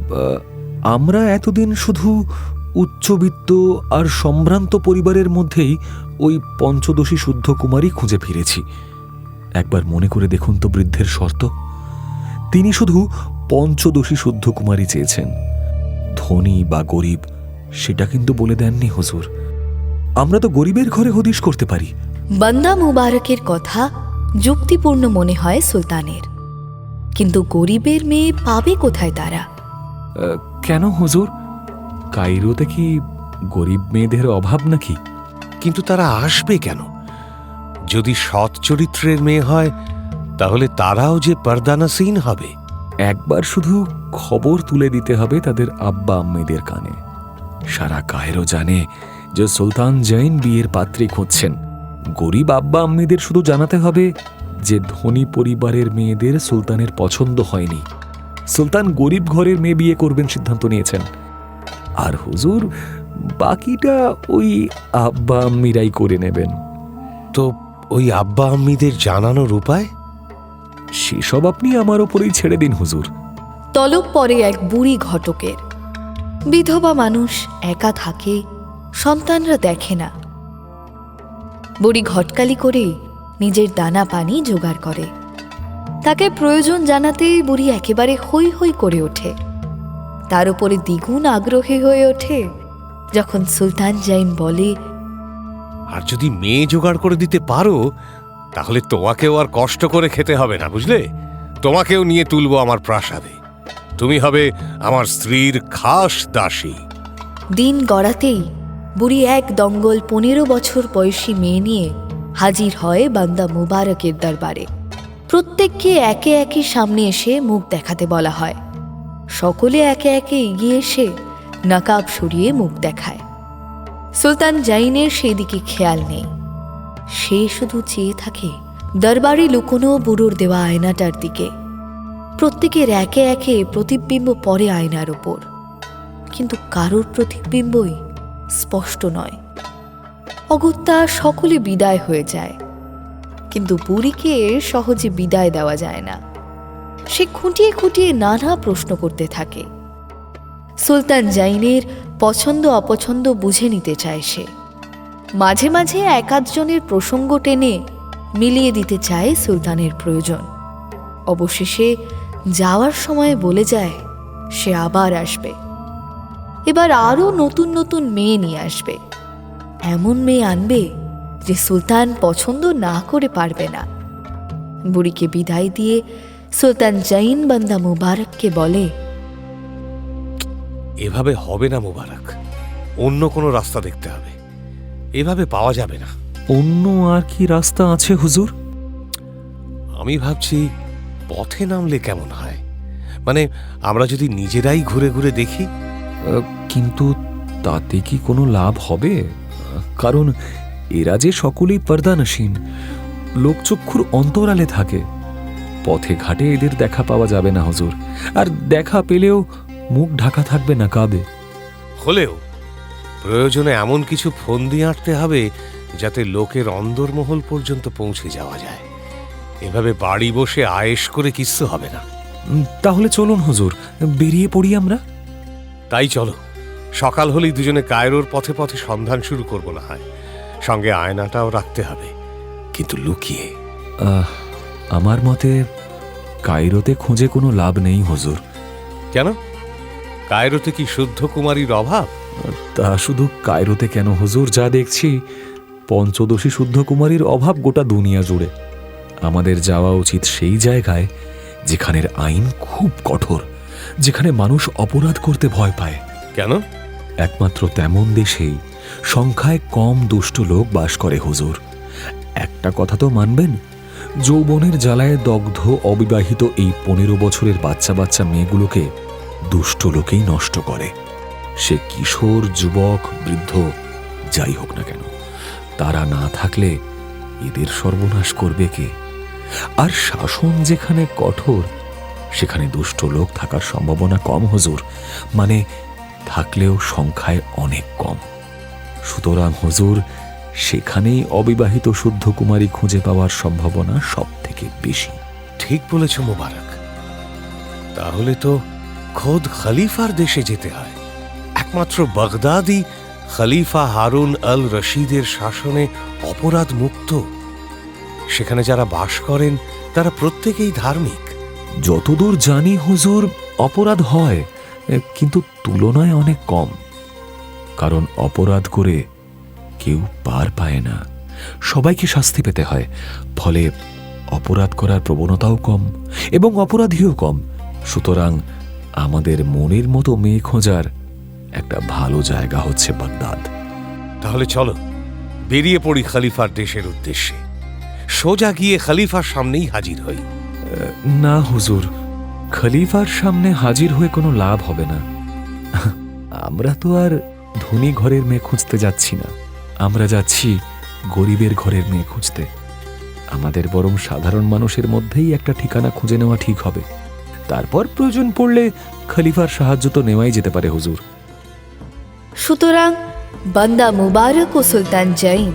আমরা এতদিন শুধু উচ্চবিত্ত আর সম্ভ্রান্ত পরিবারের মধ্যেই ওই পঞ্চদশী শুদ্ধ কুমারী খুঁজে ফিরেছি। একবার মনে করে দেখুন তো বৃদ্ধের শর্ত। তিনি শুধু পঞ্চদশী শুদ্ধ কুমারী চেয়েছেন, ধনী বা গরিব সেটা কিন্তু বলে দেননি হুজুর। আমরা তো গরিবের ঘরে হদিশ করতে পারি। বান্দা মুবারকের কথা যুক্তিপূর্ণ মনে হয় সুলতানের, কিন্তু গরিবের মেয়ে পাবে কোথায় তারা? কেন হুজুর, কায়রোতে কি গরিব মেয়েদের অভাব নাকি? কিন্তু তারা আসবে কেন? যদি সৎ চরিত্রের মেয়ে হয়, তাহলে তারাও যে পর্দানাসীন হবে। একবার শুধু খবর তুলে দিতে হবে তাদের আব্বা আম্মেদের কানে। সারা কায়রো জানে যে সুলতান জৈন বিয়ের পাত্রী খুঁজছেন। গরিব আব্বা আম্মেদের শুধু জানাতে হবে যে ধনী পরিবারের মেয়েদের সুলতানের পছন্দ হয়নি, সুলতান গরিব ঘরের মেয়ে বিয়ে করবেন সিদ্ধান্ত নিয়েছেন। আর হুজুর, বাকিটা ওই আব্বা আম্মিরাই করে নেবেন। তো ওই আব্বা আম্মিদের জানানোর উপায়? সেসব আপনি আমার ওপরেই ছেড়ে দিন হুজুর। তলব পরে এক বুড়ি ঘটকের। বিধবা মানুষ একা থাকে, সন্তানরা দেখে না। বুড়ি ঘটকালি করে নিজের দানা পানি জোগাড় করে। তাকে প্রয়োজন জানাতেই বুড়ি একেবারে হৈ হৈ করে ওঠে। তার উপরে দ্বিগুণ আগ্রহী হয়ে ওঠে যখন সুলতান জাইন বলে, আর যদি মেয়ে জোগাড় করে দিতে পারো, তাহলে তোমাকেও আর কষ্ট করে খেতে হবে না, বুঝলে? তোমাকেও নিয়ে তুলবো আমার প্রাসাদে। তুমি হবে আমার স্ত্রীর খাস দাসী। দিন গড়াতেই বুড়ি এক দঙ্গল 15 বছর বয়সী মেয়ে নিয়ে হাজির হয় বান্দা মুবারকের দরবারে। প্রত্যেককে একে একে সামনে এসে মুখ দেখাতে বলা হয়। সকলে একে একে এগিয়ে এসে নকাব সরিয়ে মুখ দেখায়। সুলতান জাইনের সেই দিকে খেয়াল নেই। সে শুধু চেয়ে থাকে দরবারে লুকোনো বুড়োর দেওয়া আয়নাটার দিকে। প্রত্যেকের একে একে প্রতিবিম্ব পড়ে আয়নার ওপর, কিন্তু কারোর প্রতিবিম্বই স্পষ্ট নয়। অগত্যা সকলে বিদায় হয়ে যায়, কিন্তু বুড়িকে সহজে বিদায় দেওয়া যায় না। সে খুঁটিয়ে খুঁটিয়ে নানা প্রশ্ন করতে থাকে। সুলতান জাইনের পছন্দ অপছন্দ বুঝে নিতে চায় সে। মাঝে মাঝে এক আধজনের প্রসঙ্গ টেনে মিলিয়ে দিতে চায় সুলতানের প্রয়োজন। অবশেষে যাওয়ার সময় বলে যায় সে আবার আসবে। এবার আরও নতুন নতুন মেয়ে নিয়ে আসবে, এমন মেয়ে আনবে যে সুলতান পছন্দ না করে পারবে না। বুড়িকে বিদায় দিয়ে সুলতান জাইন বান্দা মুবারককে বলে, এভাবে হবে না মুবারক, অন্য কোনো রাস্তা দেখতে হবে, এভাবে পাওয়া যাবে না। অন্য আর কি রাস্তা আছে হুজুর? আমি ভাবছি পথে নামলে কেমন হয়, মানে আমরা যদি নিজেরাই ঘুরে ঘুরে দেখি। কিন্তু তাতে কি কোনো লাভ হবে? কারণ এরা যে সকলেই পর্দানসীন, লোকচক্ষুর অন্তরালে থাকে। পথে ঘাটে এদের দেখা পাওয়া যাবে না হুজুর, আর দেখা পেলেও মুখ ঢাকা থাকবে না কাবে। হলেও প্রয়োজনে এমন কিছু ফোন দিয়ে আঁটতে হবে যাতে লোকের অন্দরমহল পর্যন্ত পৌঁছে যাওয়া যায়। এভাবে বাড়ি বসে আয়েশ করে কিচ্ছু হবে না। তাহলে চলুন হুজুর, বেরিয়ে পড়ি আমরা। তাই চলো, সকাল হলেই দুজনে কায়রোর পথে পথে সন্ধান শুরু করবো না হয়। সঙ্গে আয়নাটাও রাখতে হবে, কিন্তু লুকিয়ে। আমার মতে কায়রোতে খুঁজে কোনো লাভ নেই হুজুর। কেন? কায়রোতে কি শুদ্ধ কুমারীর অভাব? তা শুধু কায়রোতে কেন হুজুর, যা দেখছি পঞ্চদশী শুদ্ধ কুমারীর অভাব গোটা দুনিয়া জুড়ে। আমাদের যাওয়া উচিত সেই জায়গায় যেখানের আইন খুব কঠোর, যেখানে মানুষ অপরাধ করতে ভয় পায়। কেন? একমাত্র তেমন দেশেই সংখ্যায় কম দুষ্ট লোক বাস করে হুজুর। একটা কথা তো মানবেন, যৌবনের জ্বালায় দগ্ধ অবিবাহিত এই 15 বছরের বাচ্চা বাচ্চা মেয়েগুলোকে দুষ্ট লোকেই নষ্ট করে। সে কিশোর, যুবক, বৃদ্ধ যাই হোক না কেন, তারা না থাকলে এদের সর্বনাশ করবে কে? আর শাসন যেখানে কঠোর, সেখানে দুষ্ট লোক থাকার সম্ভাবনা কম হুজুর, মানে থাকলেও সংখ্যায় অনেক কম। সুতরাং হুজুর, সেখানেই অবিবাহিত শুদ্ধ কুমারী খুঁজে পাওয়ার সম্ভাবনা সব থেকে বেশি। ঠিক বলেছ মুবারক। তাহলে তো খোদ খলিফার দেশে যেতে হয়। একমাত্র বাগদাদি খলিফা হারুন আল রশিদের শাসনে অপরাধ মুক্ত। সেখানে যারা বাস করেন তারা প্রত্যেকেই ধার্মিক। যতদূর জানি হুজুর, অপরাধ হয়, কিন্তু তুলনায় অনেক কম। কারণ অপরাধ করে কেউ পার পায় না, সবাইকে শাস্তি পেতে হয়। ফলে অপরাধ করার প্রবণতাও কম এবং অপরাধীও কম। সুতরাং আমাদের মনের মতো মেয়ে খোঁজার একটা ভালো জায়গা হচ্ছে বাগদাদ। তাহলে চলো বেরিয়ে পড়ি খলিফার দেশের উদ্দেশ্যে। সোজা গিয়ে খলিফার সামনেই হাজির হই। না হুজুর, খলিফার সামনে হাজির হয়ে কোনো লাভ হবে না। আমরা তো আর ধনী ঘরের মেয়ে খুঁজতে যাচ্ছি না, আমরা যাচ্ছি গরিবের ঘরের মেয়ে খুঁজতে। আমাদের বরং সাধারণ মানুষের মধ্যেই একটা ঠিকানা খুঁজে নেওয়া ঠিক হবে। তারপর প্রয়োজন পড়লে খলিফার সাহায্য তো নেওয়াই যেতে পারে হুজুর। সুতরাং বান্দা মুবারক ও সুলতান জাইন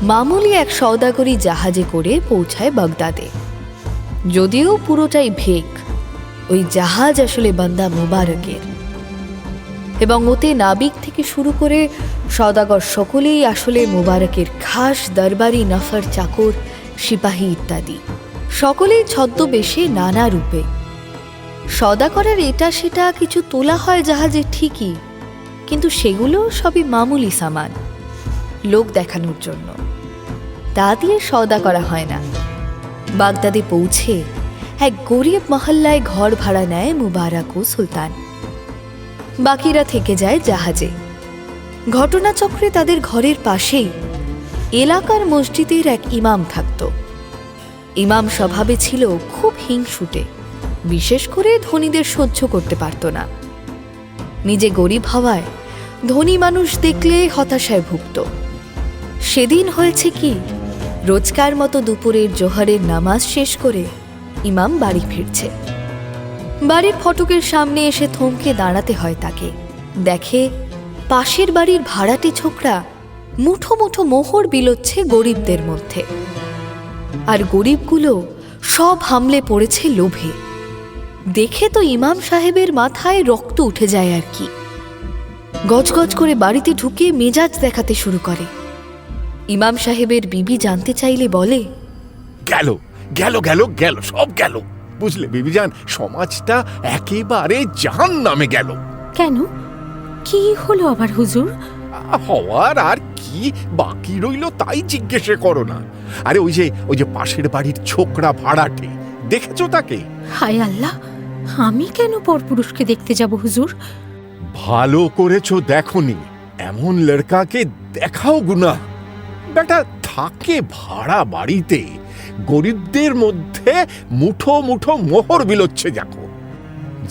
মামুলি এক সওদাগরি জাহাজে করে পৌঁছায় বাগদাদে। যদিও পুরোটাই ভেক, ওই জাহাজ আসলে বান্দা মুবারকের, এবং ওতে নাবিক থেকে শুরু করে সওদাগর সকলেই আসলে মুবারকের খাস দরবারি নফর, চাকর, সিপাহী ইত্যাদি। সকলেই ছদ্মবেশে নানা রূপে। সওদা করার এটা সেটা কিছু তোলা হয় জাহাজে ঠিকই, কিন্তু সেগুলো সবই মামুলি সামান, লোক দেখানোর জন্য। তা দিয়ে সওদা করা হয় না। বাগদাদে পৌঁছে এক গরিব মহল্লায় ঘর ভাড়া নেয় মুবারক ও সুলতান। বাকিরা থেকে যায় জাহাজে। ঘটনাচক্রে তাদের ঘরের পাশেই এলাকার মসজিদের এক ইমাম থাকত। ইমাম স্বভাবে ছিল খুব হিংসুটে, বিশেষ করে ধনীদের সহ্য করতে পারত না। নিজে গরিব হওয়ায় ধনী মানুষ দেখলে হতাশায় ভুগত। সেদিন হয়েছে কি, রোজকার মতো দুপুরের জোহরের নামাজ শেষ করে ইমাম বাড়ি ফিরছে। বাড়ির ফটকের সামনে এসে থমকে দাঁড়াতে হয় তাকে। দেখে পাশের বাড়ির ভাড়াটে ছোকরা মুঠো মুঠো মোহর বিলোচ্ছে গরিবদের মধ্যে, আর গরিবগুলো সব হামলে পড়েছে লোভে। দেখে তো ইমাম সাহেবের মাথায় রক্ত উঠে যায় আর কি। গজগজ করে বাড়িতে ঢুকে মেজাজ দেখাতে শুরু করে। ইমাম সাহেবের বিবি জানতে চাইলে বলে, গেল গেল গেল গেল, সব গেল। বুঝলে বিবিজান, সমাজটা একেবারে জাহান্নামে গেল। কেন, কি হলো আবার হুজুর? হওয়ার আর কি বাকি রইল তাই জিজ্ঞেসে করো না। আরে ওই যে পাশের বাড়ির ছোকরা ভাড়াটে, দেখেছো তাকে? হায় আল্লাহ, আমি কেন পরপুরুষকে দেখতে যাব হুজুর? ভালো করেছো দেখোনি, এমন লড়কাকে দেখাও গুনাহ। বেটা থাকে ভাড়া বাড়িতে, গরিবদের মধ্যে মুঠো মুঠো মোহর বিলোচ্ছে দেখো,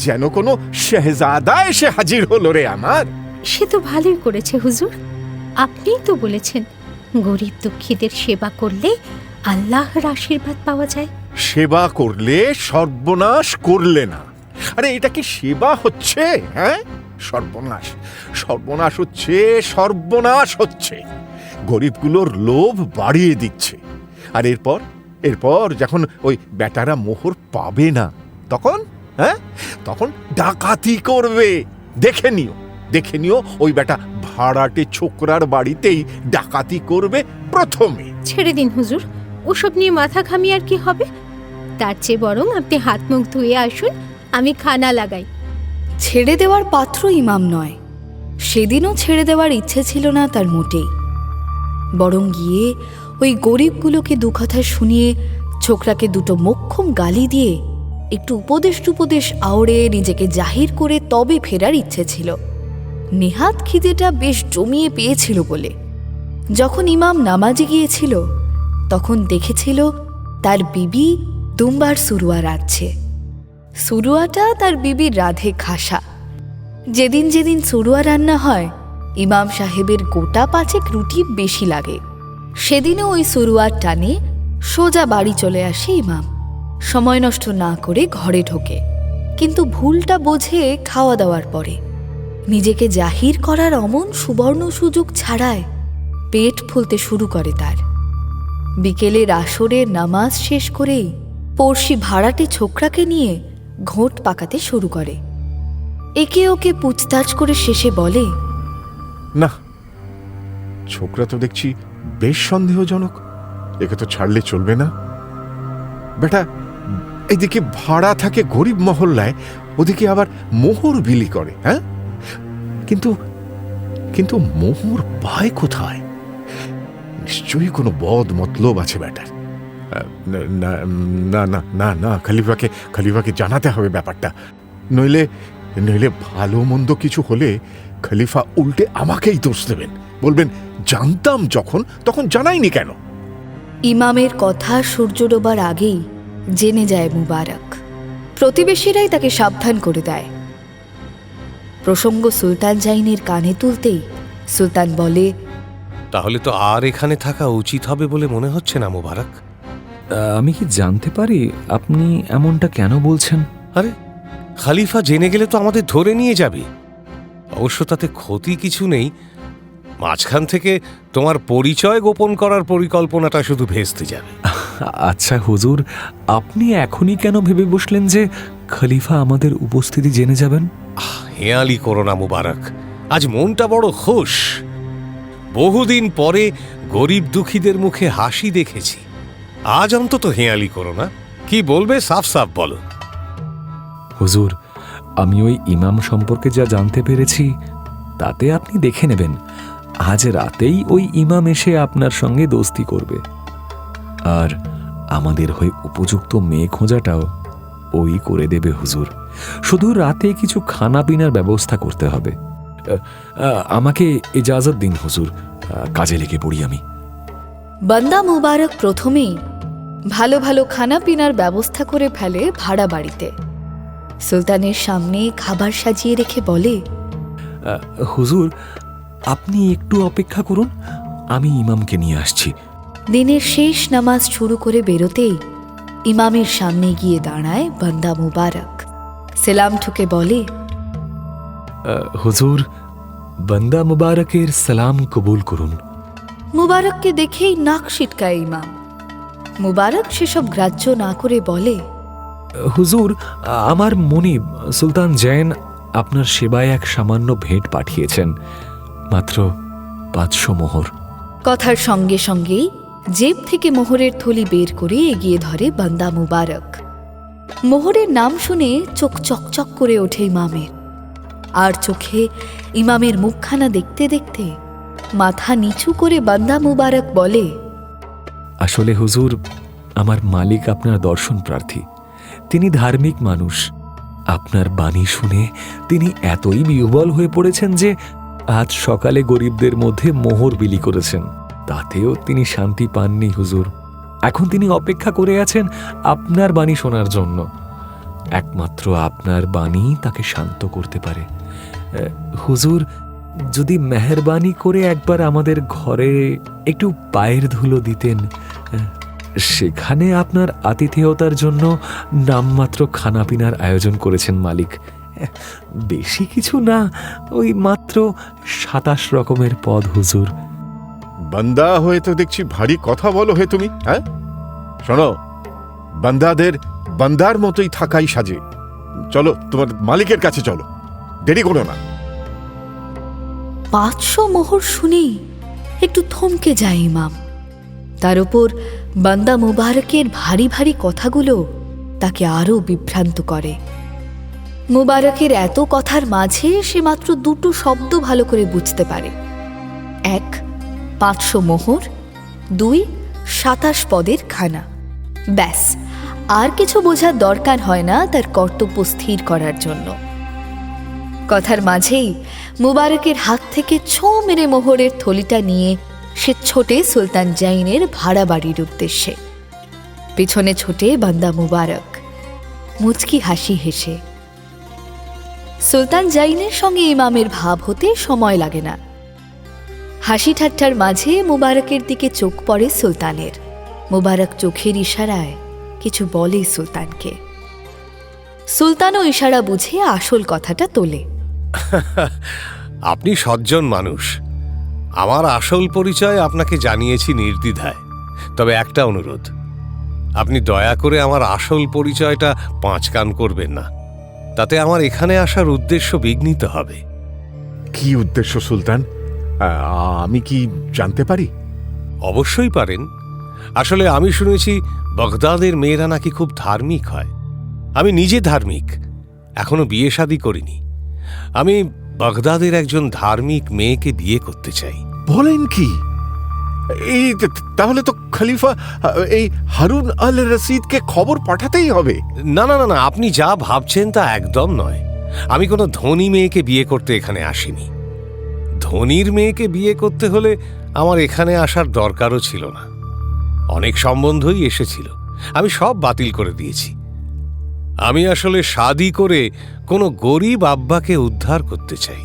যেন কোনো শেহজাদা এসে হাজির হলো রে আমার। সে তো ভালোই করেছে হুজুর, আপনিই তো বলেছেন গরিব দুঃখীদের সেবা করলে আল্লাহর আশীর্বাদ পাওয়া যায়। সেবা করলে সর্বনাশ করলে না। আরে এটা কি সেবা হচ্ছে? হ্যাঁ, সর্বনাশ, সর্বনাশ হচ্ছে, সর্বনাশ হচ্ছে। গরিবগুলোর লোভ বাড়িয়ে দিচ্ছে। আর এরপর যখন ওই বেটারা মোহর পাবে না, তখন তখন ডাকাতি করবে। দেখে নিও ওই বেটা ভাড়াটে ছোকরার বাড়িতেই ডাকাতি করবে প্রথমে। ছেড়ে দিন হুজুর, ওসব নিয়ে মাথা ঘামিয়ে আর কি হবে? তার চেয়ে বরং আপনি হাত মুখ ধুয়ে আসুন, আমি খানা লাগাই। ছেড়ে দেওয়ার পাত্র ইমাম নয়, সেদিনও ছেড়ে দেওয়ার ইচ্ছে ছিল না তার মোটেই। বরং গিয়ে ওই গরিবগুলোকে দুকথা শুনিয়ে ছোকরাকে দুটো মোক্ষম গালি দিয়ে একটু উপদেশ আওড়ে নিজেকে জাহির করে তবে ফেরার ইচ্ছে ছিল। নেহাত খিদেটা বেশ জমিয়ে পেয়েছিল বলে যখন ইমাম নামাজে গিয়েছিল তখন দেখেছিল তার বিবি দুম্বার সুরুয়া রাঁধছে। সুরুয়াটা তার বিবির রাধে খাসা। যেদিন সুরুয়া রান্না হয় ইমাম সাহেবের গোটা 5 রুটি বেশি লাগে। সেদিনও ওই সুরুয়ার টানে সোজা বাড়ি চলে আসে ইমাম। সময় নষ্ট না করে ঘরে ঢোকে, কিন্তু ভুলটা বোঝে খাওয়া দাওয়ার পরে। নিজেকে জাহির করার অমন সুবর্ণ সুযোগ ছাড়ায় পেট ফুলতে শুরু করে তার। বিকেলের আসরের নামাজ শেষ করেই পড়শি ভাড়াটে ছোকরাকে নিয়ে ঘোঁট পাকাতে শুরু করে। একে ওকে পুছতাছ করে শেষে বলে, না, ছোকরা তো দেখছি বেশ সন্দেহজনক, একে তো ছাড়লে চলবে না। বেটা এদিকে ভাড়া থাকে গরিব মহল্লায়, ওদিকে আবার মোহর বিলি করে। হ্যাঁ, কিন্তু মোহর পায় কোথায়? নিশ্চয়ই কোনো বদ মতলব আছে ব্যাটার। না না না না না, খলিফাকে জানাতে হবে ব্যাপারটা, নইলে ভালো মন্দ কিছু হলে খলিফা উল্টে আমাকেই দোষ দেবেন, বলবেন জানতাম যখন তখন জানাইনি কেন। ইমামের কথা সূর্য ডোবার আগেই জেনে যায় মুবারক। প্রতিবেশীরাই তাকে সাবধান করে দেয়। প্রসঙ্গ সুলতান জাইনের কানে তুলতেই সুলতান বলে, তাহলে তো আর এখানে থাকা উচিত হবে বলে মনে হচ্ছে না মুবারক। আমি কি জানতে পারি আপনি এমনটা কেন বলছেন? আরে খলিফা জেনে গেলে তো আমাদের ধরে নিয়ে যাবে। অবশ্য তাতে ক্ষতি কিছু নেই, মাঝখান থেকে তোমার পরিচয় গোপন করার পরিকল্পনাটা শুধু ভেস্তে যাবে। আচ্ছা হুজুর, আপনি এখনই কেন ভেবে বসলেন যে খলিফা আমাদের উপস্থিতি জেনে যাবেন? হেয়ালি করো না মুবারক, আজ মনটা বড় খুশ। বহুদিন পরে গরিব দুঃখীদের মুখে হাসি দেখেছি। আজ অন্তত হেয়ালি করো না। কি বলবে সাফ সাফ বলো। হুজুর, আমি ওই ইমাম সম্পর্কে যা জানতে পেরেছি তাতে আপনি দেখে নেবেন, আজ রাতেই ওই ইমাম এসে আপনার সঙ্গে দোস্তি করবে। আর আমাদের হয়ে উপযুক্ত মেয়ে খোঁজাটাও ওই করে দেবে হুজুর। শুধু রাতে কিছু খানা পিনার ব্যবস্থা করতে হবে। আমাকে ইজাজত দিন হুজুর, কাজে লেগে পড়ি আমি। বান্দা মুবারক প্রথমেই ভালো ভালো খানা পিনার ব্যবস্থা করে ফেলে ভাড়া বাড়িতে। সুলতানের সামনে খাবার সাজিয়ে রেখে বলে, হুজুর আপনি একটু অপেক্ষা করুন, আমি ইমামকে নিয়ে আসছি। দিনের শেষ নামাজ শুরু করে বেরোতেই ইমামের সামনে গিয়ে দাঁড়ায় বান্দা মুবারক। সেলাম ঠুকে বলে, হুজুর বান্দা মুবারকের সালাম কবুল করুন। মুবারককে দেখেই নাক সিটকায় ইমাম। মুবারক সেসব গ্রাহ্য না করে বলে, হুজুর আমার মনিব সুলতান জৈন আপনার সেবায় এক সামান্য ভেট পাঠিয়েছেন, মাত্র 500 মোহর। কথার সঙ্গে সঙ্গেই জেব থেকে মোহরের থলি বের করে এগিয়ে ধরে বান্দা মুবারক। মোহরের নাম শুনে চোখ চকচক করে ওঠে ইমামের, আর চোখে ইমামের মুখখানা দেখতে দেখতে মাথা নিচু করে বান্দা মুবারক বলে, আসলে হুজুর, আমার মালিক আপনার দর্শন প্রার্থী। তিনি ধার্মিক মানুষ। আপনার বাণী শুনে তিনি এতই বিহ্বল হয়ে পড়েছেন যে আজ সকালে গরিবদের মধ্যে মোহর বিলি করেছেন। তাতেও তিনি শান্তি পাননি হুজুর। এখন তিনি অপেক্ষা করে আছেন আপনার বাণী শোনার জন্য। একমাত্র আপনার বাণী তাকে শান্ত করতে পারে। হুজুর, যদি মেহেরবানি করে একবার আমাদের ঘরে একটু পায়ের ধুলো দিতেন। সেখানে আপনার আতিথেয়তার জন্য নামমাত্র খানাপিনার আয়োজন করেছেন মালিক। বেশি কিছু না, ওই মাত্র 27 রকমের পদ হুজুর। বান্দা হয়ে তো দেখছি ভারী কথা বলো হে তুমি। হ্যাঁ, শোনো, বান্দাদের বান্দার মতোই থাকাই সাজে। চলো, তোমার মালিকের কাছে চলো, দেরি করো না। 500 মোহর শুনেই একটু থমকে যায় ইমাম। তার উপর বান্দা মুবারকের ভারী ভারী কথাগুলো তাকে আরও বিভ্রান্ত করে। মুবারকের এত কথার মাঝে সে মাত্র 2টো শব্দ ভালো করে বুঝতে পারে। 1, 500 মোহর, 2, 27 পদের খানা। ব্যাস, আর কিছু বোঝার দরকার হয় না তার কর্তব্য স্থির করার জন্য। কথার মাঝেই মুবারকের হাত থেকে ছোঁ মেরে মোহরের থলিটা নিয়ে সে ছোটে সুলতান জাইনের ভাড়া বাড়ির উদ্দেশ্যে। পিছনে ছোটে বান্দা মুবারক, মুচকি হাসি হেসে। সুলতান জাইনের সঙ্গে ইমামের ভাব হতে সময় লাগে না। হাসি ঠাট্টার মাঝে মুবারকের দিকে চোখ পড়ে সুলতানের। মুবারক চোখের ইশারায় কিছু বলে সুলতানকে। সুলতানও ইশারা বুঝে আসল কথাটা তোলে। আপনি সজ্জন মানুষ। আমার আসল পরিচয় আপনাকে জানিয়েছি নির্দ্বিধায়। তবে একটা অনুরোধ, আপনি দয়া করে আমার আসল পরিচয়টা 5 কান করবেন না। তাতে আমার এখানে আসার উদ্দেশ্য বিঘ্নিত হবে। কি উদ্দেশ্য সুলতান? আমি কি জানতে পারি? অবশ্যই পারেন। আসলে আমি শুনেছি বাগদাদের মেয়েরা নাকি খুব ধার্মিক হয়। আমি নিজে ধার্মিক, এখনো বিয়ে শাদী করিনি। আমি বাগদাদের একজন ধার্মিক মেয়েকে বিয়ে করতে চাই। বলেন কি? এই তাহলে তো খলিফা এই হারুন আল রশিদকে খবর পাঠাতেই হবে। না না না না, আপনি যা ভাবছেন তা একদম নয়। আমি কোনো ধনী মেয়েকে বিয়ে করতে এখানে আসিনি। ধনীর মেয়েকে বিয়ে করতে হলে আমার এখানে আসার দরকারও ছিল না। অনেক সম্বন্ধই এসেছিল, আমি সব বাতিল করে দিয়েছি। আমি আসলে শাদী করে কোনো গরিব আব্বাকে উদ্ধার করতে চাই।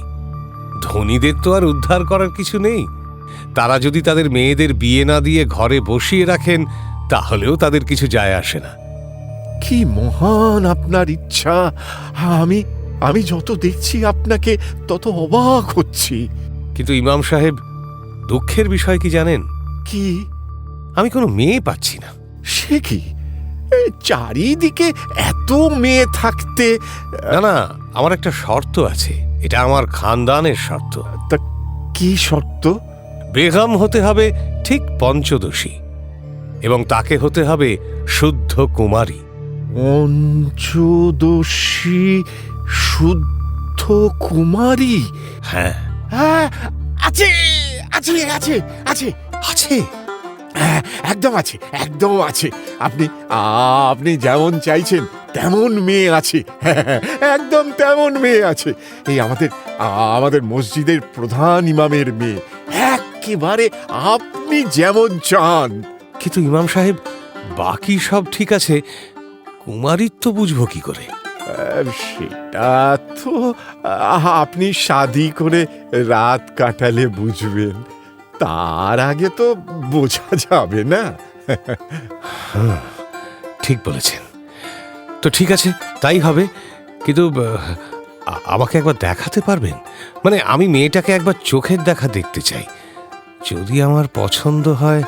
ধনীদের তো আর উদ্ধার করার কিছু নেই। তারা যদি তাদের মেয়েদের বিয়ে না দিয়ে ঘরে বসিয়ে রাখেন, তাহলেও তাদের কিছু যায় আসে না। কি মহান আপনার ইচ্ছা! আমি যত দেখছি আপনাকে তত অবাক হচ্ছি। কিন্তু ইমাম সাহেব, দুঃখের বিষয় কি জানেন? কি? আমি কোনো মেয়ে পাচ্ছি না। সে কি? চারিদিকে এত মেয়ে থাকতে। না না, আমার একটা শর্ত আছে। এটা আমার খানদানের শর্ত। তা কি শর্ত? বেগম হতে হবে ঠিক পঞ্চদশী, এবং তাকে হতে হবে শুদ্ধ কুমারী। পঞ্চদশী শুদ্ধ কুমারী? হ্যাঁ। আছে আছে আছে আছে আছে, একদম আছে, একদম আছে। আপনি যেমন চাইছেন তেমন মেয়ে আছে, একদম তেমন মেয়ে আছে। এই আমাদের মসজিদের প্রধান ইমামের মেয়ে, একেবারে আপনি যেমন চান। কিন্তু ইমাম সাহেব, বাকি সব ঠিক আছে, কুমারীত্ব বুঝবো কি করে? সেটা তো আপনি শাদী করে রাত কাটালে বুঝবেন। তার আগে তো বোঝা যাবে না। ঠিক বলেছেন। তো ঠিক আছে, তাই হবে। কিন্তু আমাকে একবার দেখাতে পারবেন? মানে আমি মেয়েটাকে একবার চোখের দেখা দেখতে চাই। যদি আমার পছন্দ হয়।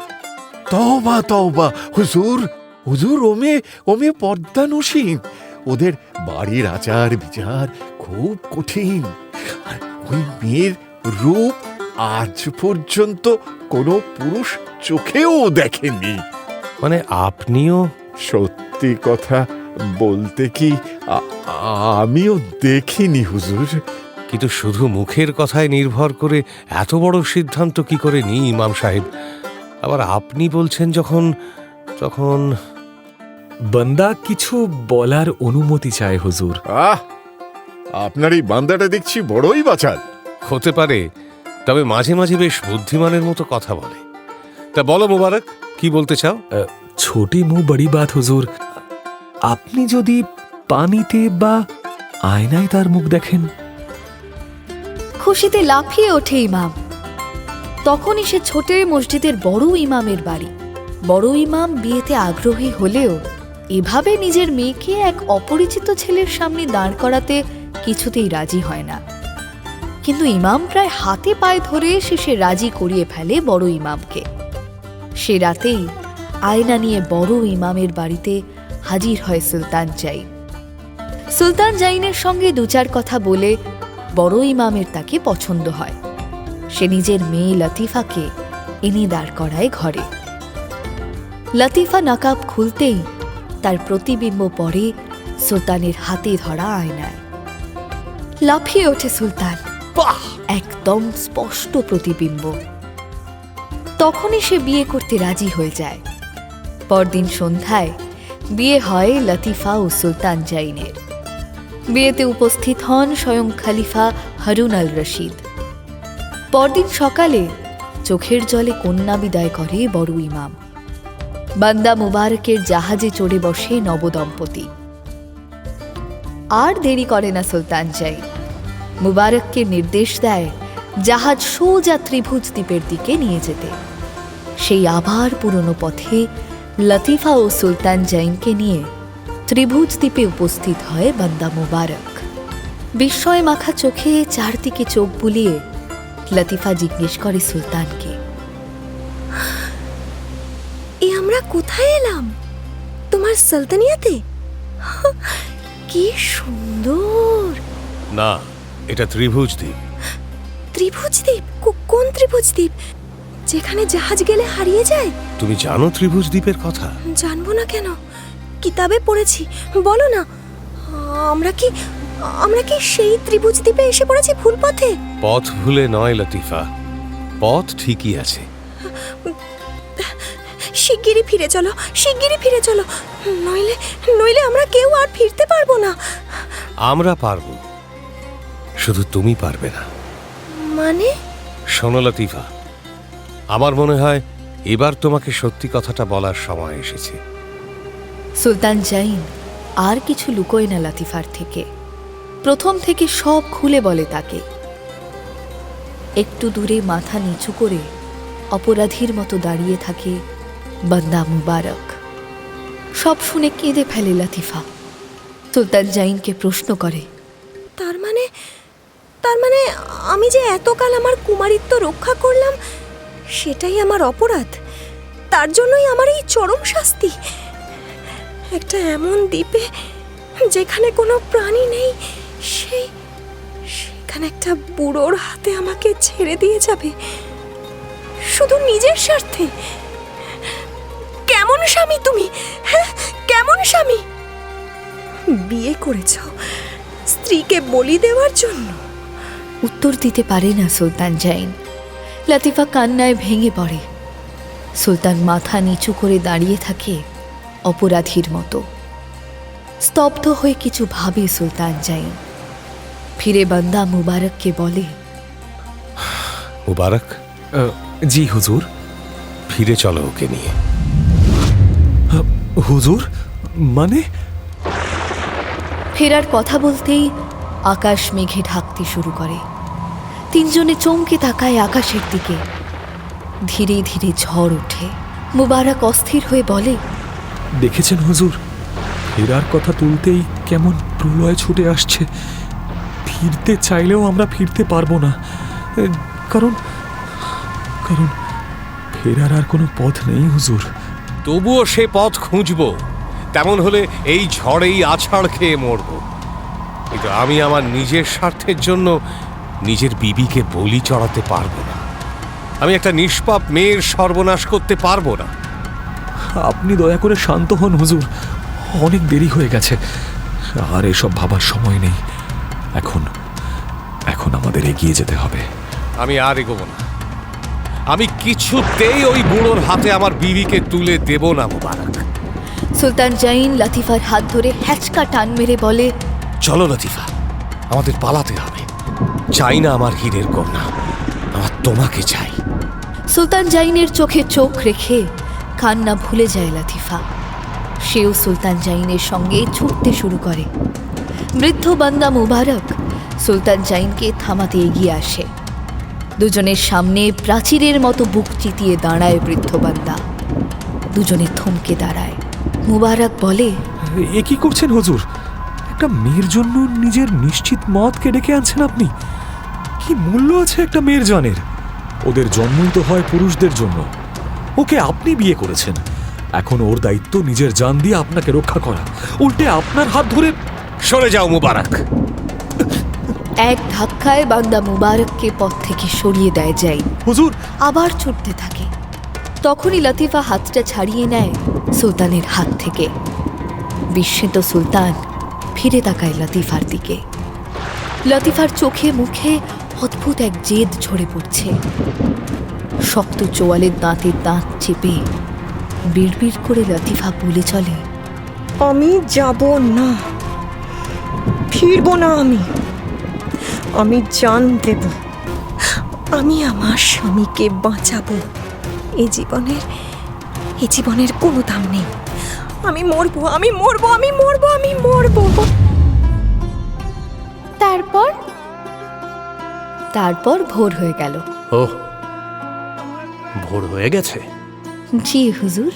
তওবা তওবা হুজুর, হুজুর, ওমে পর্দানুসীন। ওদের বাড়ির আচার বিচার খুব কঠিন। আর ওই মেয়ের রূপ আজ পর্যন্ত কোনো পুরুষ চোখেও দেখেনি। মানে আপনিও? সত্যি কথা বলতে কি আমিও দেখিনি হুজুর। কিন্তু শুধু মুখের কথায় নির্ভর করে এত বড় সিদ্ধান্ত কি করে নি ইমাম সাহেব? আবার আপনি বলছেন যখন, তখন বান্দা কিছু বলার অনুমতি চায় হুজুর। আপনার এই বান্দাটা দেখছি বড়ই বাচাল। হতে পারে, তবে মাঝে মাঝে বেশ বুদ্ধিমানের মতো কথা বলে। তা বলো মুবারক, কি বলতে চাও? ছোটি মুহ বড়ি বাত হুজুর। আপনি যদি পানিতে বা আয়নায় তার মুখ দেখেন। খুশিতে লাফিয়ে ওঠে ইমাম। তখনই সে ছোটের মসজিদের বড় ইমামের বাড়ি। বড় ইমাম বিয়েতে আগ্রহী হলেও এভাবে নিজের মেয়েকে এক অপরিচিত ছেলের সামনে দাঁড় করাতে কিছুতেই রাজি হয় না। কিন্তু ইমাম প্রায় হাতে পায়ে ধরে শেষে রাজি করিয়ে ফেলে বড় ইমামকে। সে রাতেই আয়না নিয়ে বড় ইমামের বাড়িতে হাজির হয় সুলতান জাইন। সুলতান জাইনের সঙ্গে দু চার কথা বলে বড় ইমামের তাকে পছন্দ হয়। সে নিজের মেয়ে লতিফাকে এনে দাঁড় করায় ঘরে। লতিফা নকাব খুলতেই তার প্রতিবিম্ব পড়ে সুলতানের হাতে ধরা আয়নায়। লাফিয়ে ওঠে সুলতান, বাহ, একদম স্পষ্ট প্রতিবিম্ব। তখনই সে বিয়ে করতে রাজি হয়ে যায়। পরদিন সন্ধ্যায় বিয়ে হয় লতিফা ও সুলতান জাইনের। বিয়েতে উপস্থিত হন স্বয়ং খলিফা হারুন আল রশিদ। পরদিন সকালে চোখের জলে কন্যা বিদায় করে বড় ইমাম। বান্দা মুবারকের জাহাজে চড়ে বসে নবদম্পতি। আর দেরি করে না সুলতান জাইন। মুবারককে নির্দেশ দেয় জাহাজ সোজা ত্রিভুজ দ্বীপের দিকে নিয়ে যেতে। সেই আবার পুরনো পথে লতিফা ও সুলতান জাইনকে নিয়ে ত্রিভুজ দ্বীপে উপস্থিত হয় বান্দা মুবারক। বিস্ময় মাখা চোখে চারদিকে চোখ বুলিয়ে লতিফা জিজ্ঞেস করে সুলতানকে, এ আমরা কোথায় এলাম? তোমার সালতানিয়াতে? কি সুন্দর! না, এটা ত্রিভুজ দ্বীপ। ত্রিভুজ দ্বীপ? কোন ত্রিভুজ দ্বীপ যেখানে জাহাজ গেলে হারিয়ে যায়? তুমি জানো ত্রিভুজ দ্বীপের কথা? জানবো না কেন, কিতাবে পড়েছি। বলো না, আমরা কি সেই ত্রিভুজ দ্বীপে এসে পড়েছি ভুল পথে? পথ ভুলে নয় লতিফা, পথ ঠিকই আছে। শিগগিরই ফিরে চলো, শিগগিরই ফিরে চলো, নইলে আমরা কেউ আর ফিরতে পারবো না। আমরা পারবো, শুধু তুমি পারবে না। মানে? শোনো লতিফা, আমার মনে হয় এবার তোমাকে সত্যি কথাটা বলার সময় এসেছে। সুলতান জাইন আর কিছু লুকোয় না লতিফার থেকে। প্রথম থেকে সব খুলে বলে তাকে। একটু দূরে মাথা নিচু করে অপরাধীর মতো দাঁড়িয়ে থাকে বান্দা মুবারক। সব শুনে কেঁদে ফেলে লতিফা। সুলতান জাইনকে প্রশ্ন করে, তার মানে আমি যে এতকাল আমার কুমারিত্ব রক্ষা করলাম সেটাই আমার অপরাধ? তার জন্যই আমার এই চরম শাস্তি? একটা এমন দ্বীপে যেখানে কোনো প্রাণী নেই, সেখানে একটা বুড়োর হাতে আমাকে ছেড়ে দিয়ে যাবে শুধু নিজের স্বার্থে? কেমন স্বামী তুমি? হ্যাঁ, কেমন স্বামী? বিয়ে করেছ স্ত্রীকে বলি দেওয়ার জন্য? উত্তর দিতে পারে না সুলতান জাইন। লতিফা কান্নায় ভেঙে পড়ে। সুলতান মাথা নিচু করে দাঁড়িয়ে থাকে অপরাধীর মতো। স্তব্ধ হয়ে কিছু ভাবে সুলতান জাইন। ফিরে বান্দা মুবারককে বলে, মুবারক। জি হুজুর। ফিরে চলো ওকে নিয়ে। হুজুর, মানে? ফেরার কথা বলতেই আকাশ মেঘে ঢাকতে শুরু করে। তিনজনে চমকে তাকায় আকাশের দিকে। ধীরে ধীরে ঝড় ওঠে। মুবারক অস্থির হয়ে বলে, দেখেছেন হুজুর, ফেরার কথা তুলতেই কেমন প্রলয় ছুটে আসছে। ফিরতে চাইলেও আমরা ফিরতে পারবো না, কারণ ফেরার আর কোনো পথ নেই হুজুর। তবুও সে পথ খুঁজবো। তেমন হলে এই ঝড়েই আছাড় খেয়ে মরব। কিন্তু আমি আমার নিজের স্বার্থের জন্য নিজের বিবিকে বলি চড়াতে পারবো না। আমি একটা নিষ্পাপ মেয়ের সর্বনাশ করতে পারবো না। আপনি দয়া করে শান্ত হন হুজুর, অনেক দেরি হয়ে গেছে, আর এসব ভাবার সময় নেই। এখন এখন আমাদের এগিয়ে যেতে হবে। আমি আর এগোবো না। আমি কিছুতেই ওই বুড়োর হাতে আমার বিবিকে তুলে দেব না মুবারক। সুলতান জাইন লতিফার হাত ধরে হ্যাচকা টান মেরে বলে, চলো লতিফা, আমাদের পালাতে হবে। চাই না আমার হীরের কন্যা, আমার তোমাকে চাই। সুলতান জাইনের চোখে চোখ রেখে কান্না ভুলে যায় লতিফা। সেও সুলতান জাইনের সঙ্গে ছুটতে শুরু করে। বৃদ্ধ বান্দা মুবারক সুলতান জাইনকে থামাতে এগিয়ে আসে। দুজনের সামনে প্রাচীরের মতো বুক চিতিয়ে দাঁড়ায় বৃদ্ধ বান্দা। দুজনে থমকে দাঁড়ায়। মুবারক বলে, এ কি করছেন হুজুর? একটা মেয়ের জন্য নিজের নিশ্চিত মতকে ডেকে আনছেন আপনি? কি মূল্য আছে একটা মেয়ের জানের? ওদের জন্মই তো হয় পুরুষদের জন্য। ওকে আপনি বিয়ে করেছেন, এখন ওর দায়িত্ব নিজের জান দিয়ে আপনাকে রক্ষা করা। উল্টে আপনার হাত ধরে সরে যাও মুবারক। এক ধাক্কায় বান্দা মুবারককে পথ থেকে সরিয়ে দেয় জাইন। হুজুর, আবার ছুটতে থাকে। তখনই লতিফা হাতটা ছাড়িয়ে নেয় সুলতানের হাত থেকে। বিস্মিত সুলতান ফিরে তাকায় লতিফার দিকে। লতিফার চোখে মুখে অদ্ভুত এক জেদ ঝরে পড়ছে। শক্ত চোয়ালের দাঁতের দাঁত চেপে বিড়বিড় করে লতিফা বলে চলে, আমি যাব না, ফিরবো না। আমি জান দেব, আমি আমার স্বামীকে বাঁচাবো। এই জীবনের কোনো দাম নেই। আমি মরবো, আমি মরবো, আমি মরবো, আমি মরবো। তারপর ভোর হয়ে গেল। ও, ভোর হয়ে গেছে? জি হুজুর।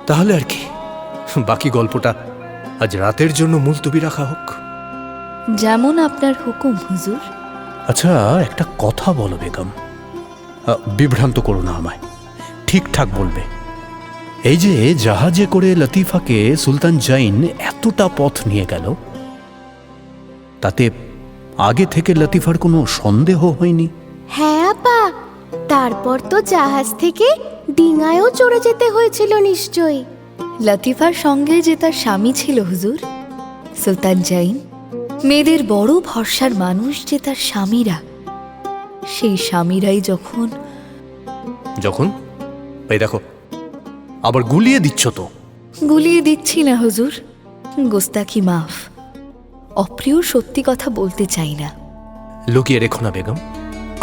তাহলে আর কি, বাকি গল্পটা আজ রাতের জন্য মুলতবি রাখা হোক। যেমন আপনার হুকুম হুজুর। আচ্ছা, একটা কথা বলো বেগম, বিভ্রান্ত করো না আমায়, ঠিকঠাক বলবে। এই যে জাহাজে করে লতিফাকে সুলতান জাইন এতটা পথ নিয়ে গেল, তাতে আগে থেকে লতিফার কোনো সন্দেহ হয়নি? হ্যাঁ আপা, তারপর তো জাহাজ থেকে ডিঙায়ও চড়ে যেতে হয়েছিল নিশ্চয়ই। লতিফার সঙ্গে যে তার স্বামী ছিল হুজুর, সুলতান জাইন। মেয়েদের বড় ভরসার মানুষ যে তার স্বামীরা, সেই স্বামীরাই যখন এই দেখো, আবার গুলিয়ে দিচ্ছ তো। গুলিয়ে দিচ্ছি না হুজুর, গোস্তাকি মাফ। অপ্রিয় সত্যি কথা বলতে চাই না। লুকিয়ে রেখো না বেগম,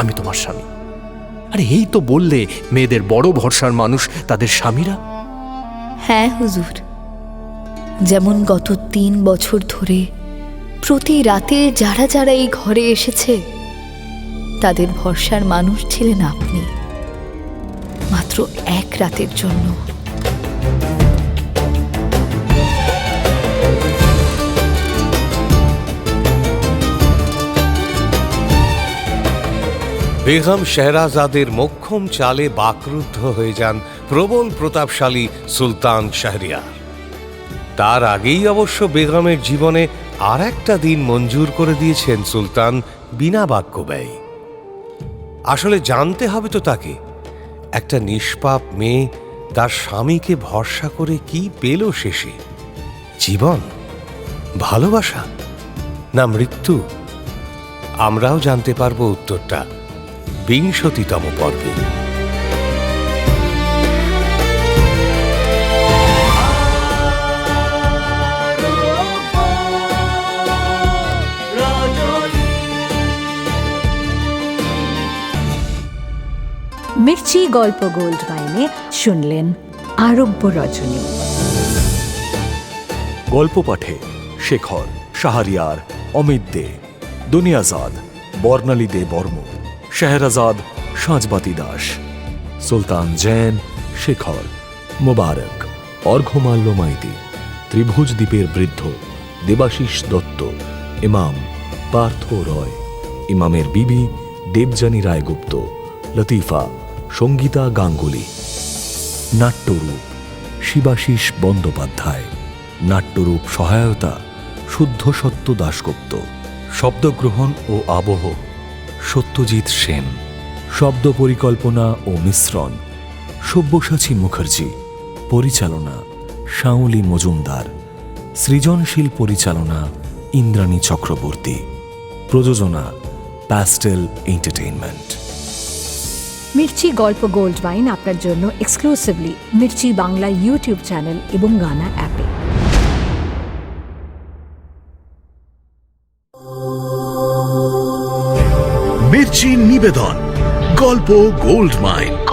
আমি তোমার স্বামী। আরে এই তো বললে মেয়েদের বড় ভরসার মানুষ তাদের স্বামীরা। হ্যাঁ হুজুর, যেমন গত 3 বছর ধরে প্রতি রাতে যারা যারা এই ঘরে এসেছে, তাদের ভরসার মানুষ ছিলেন আপনি, মাত্র 1 রাতের জন্য। বেগম শেহরাজাদের মোক্ষম চালে বাকরুদ্ধ হয়ে যান প্রবল প্রতাপশালী সুলতান শাহরিয়ার। তার আগেই অবশ্য বেগমের জীবনে আর একটা দিন মঞ্জুর করে দিয়েছেন সুলতান বিনা বাক্য ব্যয়। আসলে জানতে হবে তো তাকে, একটা নিষ্পাপ মেয়ে তার স্বামীকে ভরসা করে কি পেল শেষে? জীবন, ভালোবাসা, না মৃত্যু? আমরাও জানতে পারবো উত্তরটা 20তম পর্বে। মির্চি গল্প গোল্ড মাইনে শুনলেন আরব্য রজনী। গল্প পাঠে শেখর, শাহরিয়ার, অমিত দে, দুনিয়াজাদ, বর্ণালী দে বর্মন, শেহরাজাদ সাঁজবাতি দাস, সুলতান জৈন শেখর, মুবারক অর্ঘ্যমাল্য মাইতি, ত্রিভুজ দ্বীপের বৃদ্ধ দেবাশিস দত্ত, ইমাম পার্থ রয়, ইমামের বিবি দেবযানী রায়গুপ্ত, লতিফা সঙ্গীতা গাঙ্গুলি। নাট্যরূপ শিবাশিস বন্দ্যোপাধ্যায়, নাট্যরূপ সহায়তা শুদ্ধ সত্য দাশগুপ্ত, শব্দগ্রহণ ও আবহ সত্যজিৎ সেন, শব্দ পরিকল্পনা ও মিশ্রণ সব্যসাচী মুখার্জি, পরিচালনা শাওলি মজুমদার, সৃজনশীল পরিচালনা ইন্দ্রাণী চক্রবর্তী, প্রযোজনা প্যাস্টেল এন্টারটেইনমেন্ট। মির্চি গল্প গোল্ড মাইন আপনার জন্য exclusively Mirchi Bangla YouTube channel এবং গানা অ্যাপে। মির্চি নিবেদন গল্প গোল্ড মাইন।